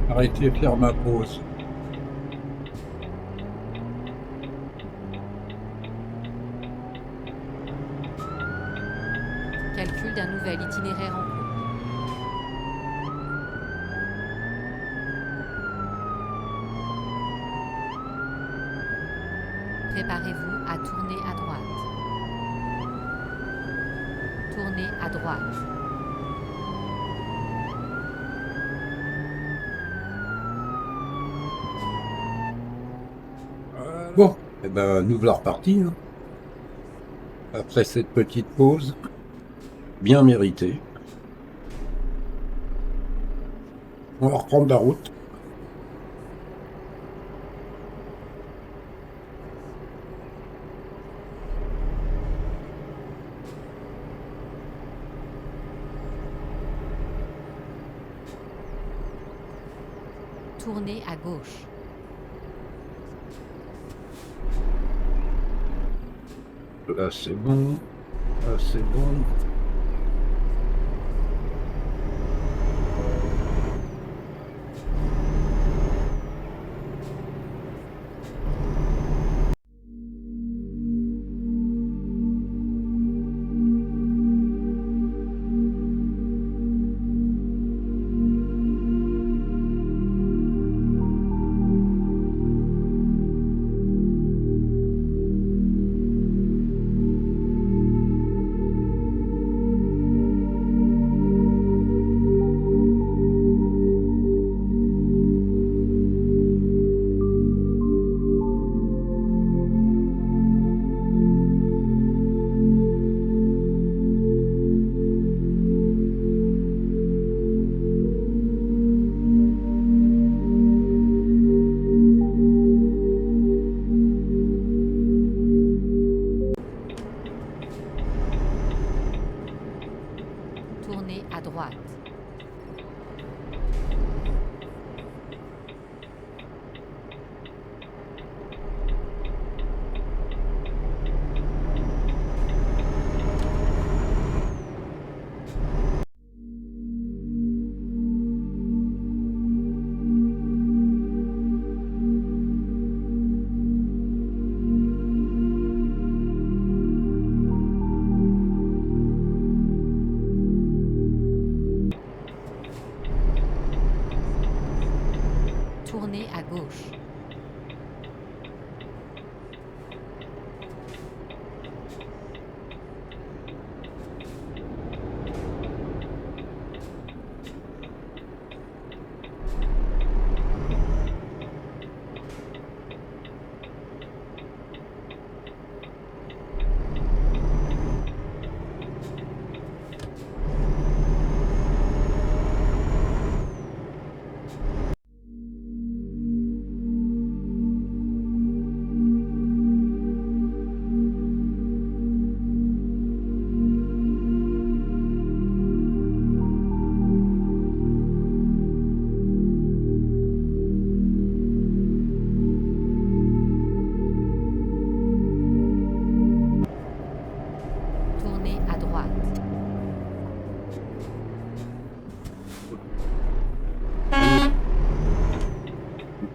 Arrêter, faire ma pause. Calcul d'un nouvel itinéraire en cours. Préparez-vous à tourner à droite. Tournez à droite. Bon, eh ben, nous voilà repartis, hein. Après cette petite pause, bien méritée. On va reprendre la route. Tournez à gauche. Là, c'est bon. Là, c'est bon. Tournez à droite. Tournez à gauche.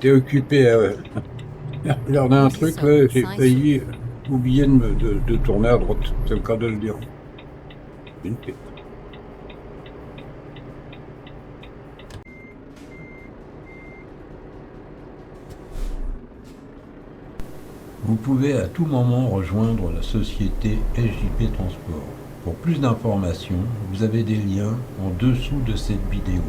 T'es occupé à regarder un Nous y truc, sommes, là, j'ai sains et failli oublier de tourner à droite. C'est le cas de le dire. Une pète. Vous pouvez à tout moment rejoindre la société SJP Transport. Pour plus d'informations, vous avez des liens en dessous de cette vidéo.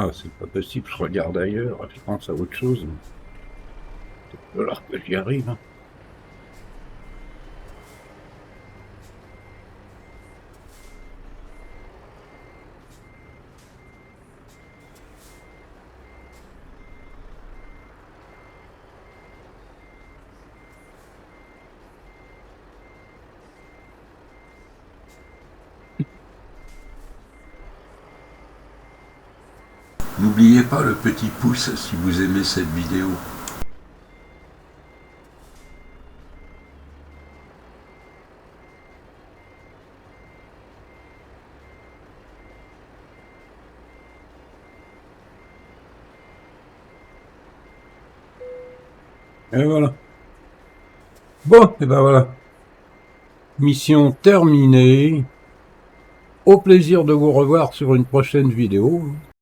Ah, c'est pas possible, je regarde ailleurs, je pense à autre chose. Il va falloir que j'y arrive. N'oubliez pas le petit pouce si vous aimez cette vidéo. Et voilà. Bon, et ben voilà. Mission terminée. Au plaisir de vous revoir sur une prochaine vidéo.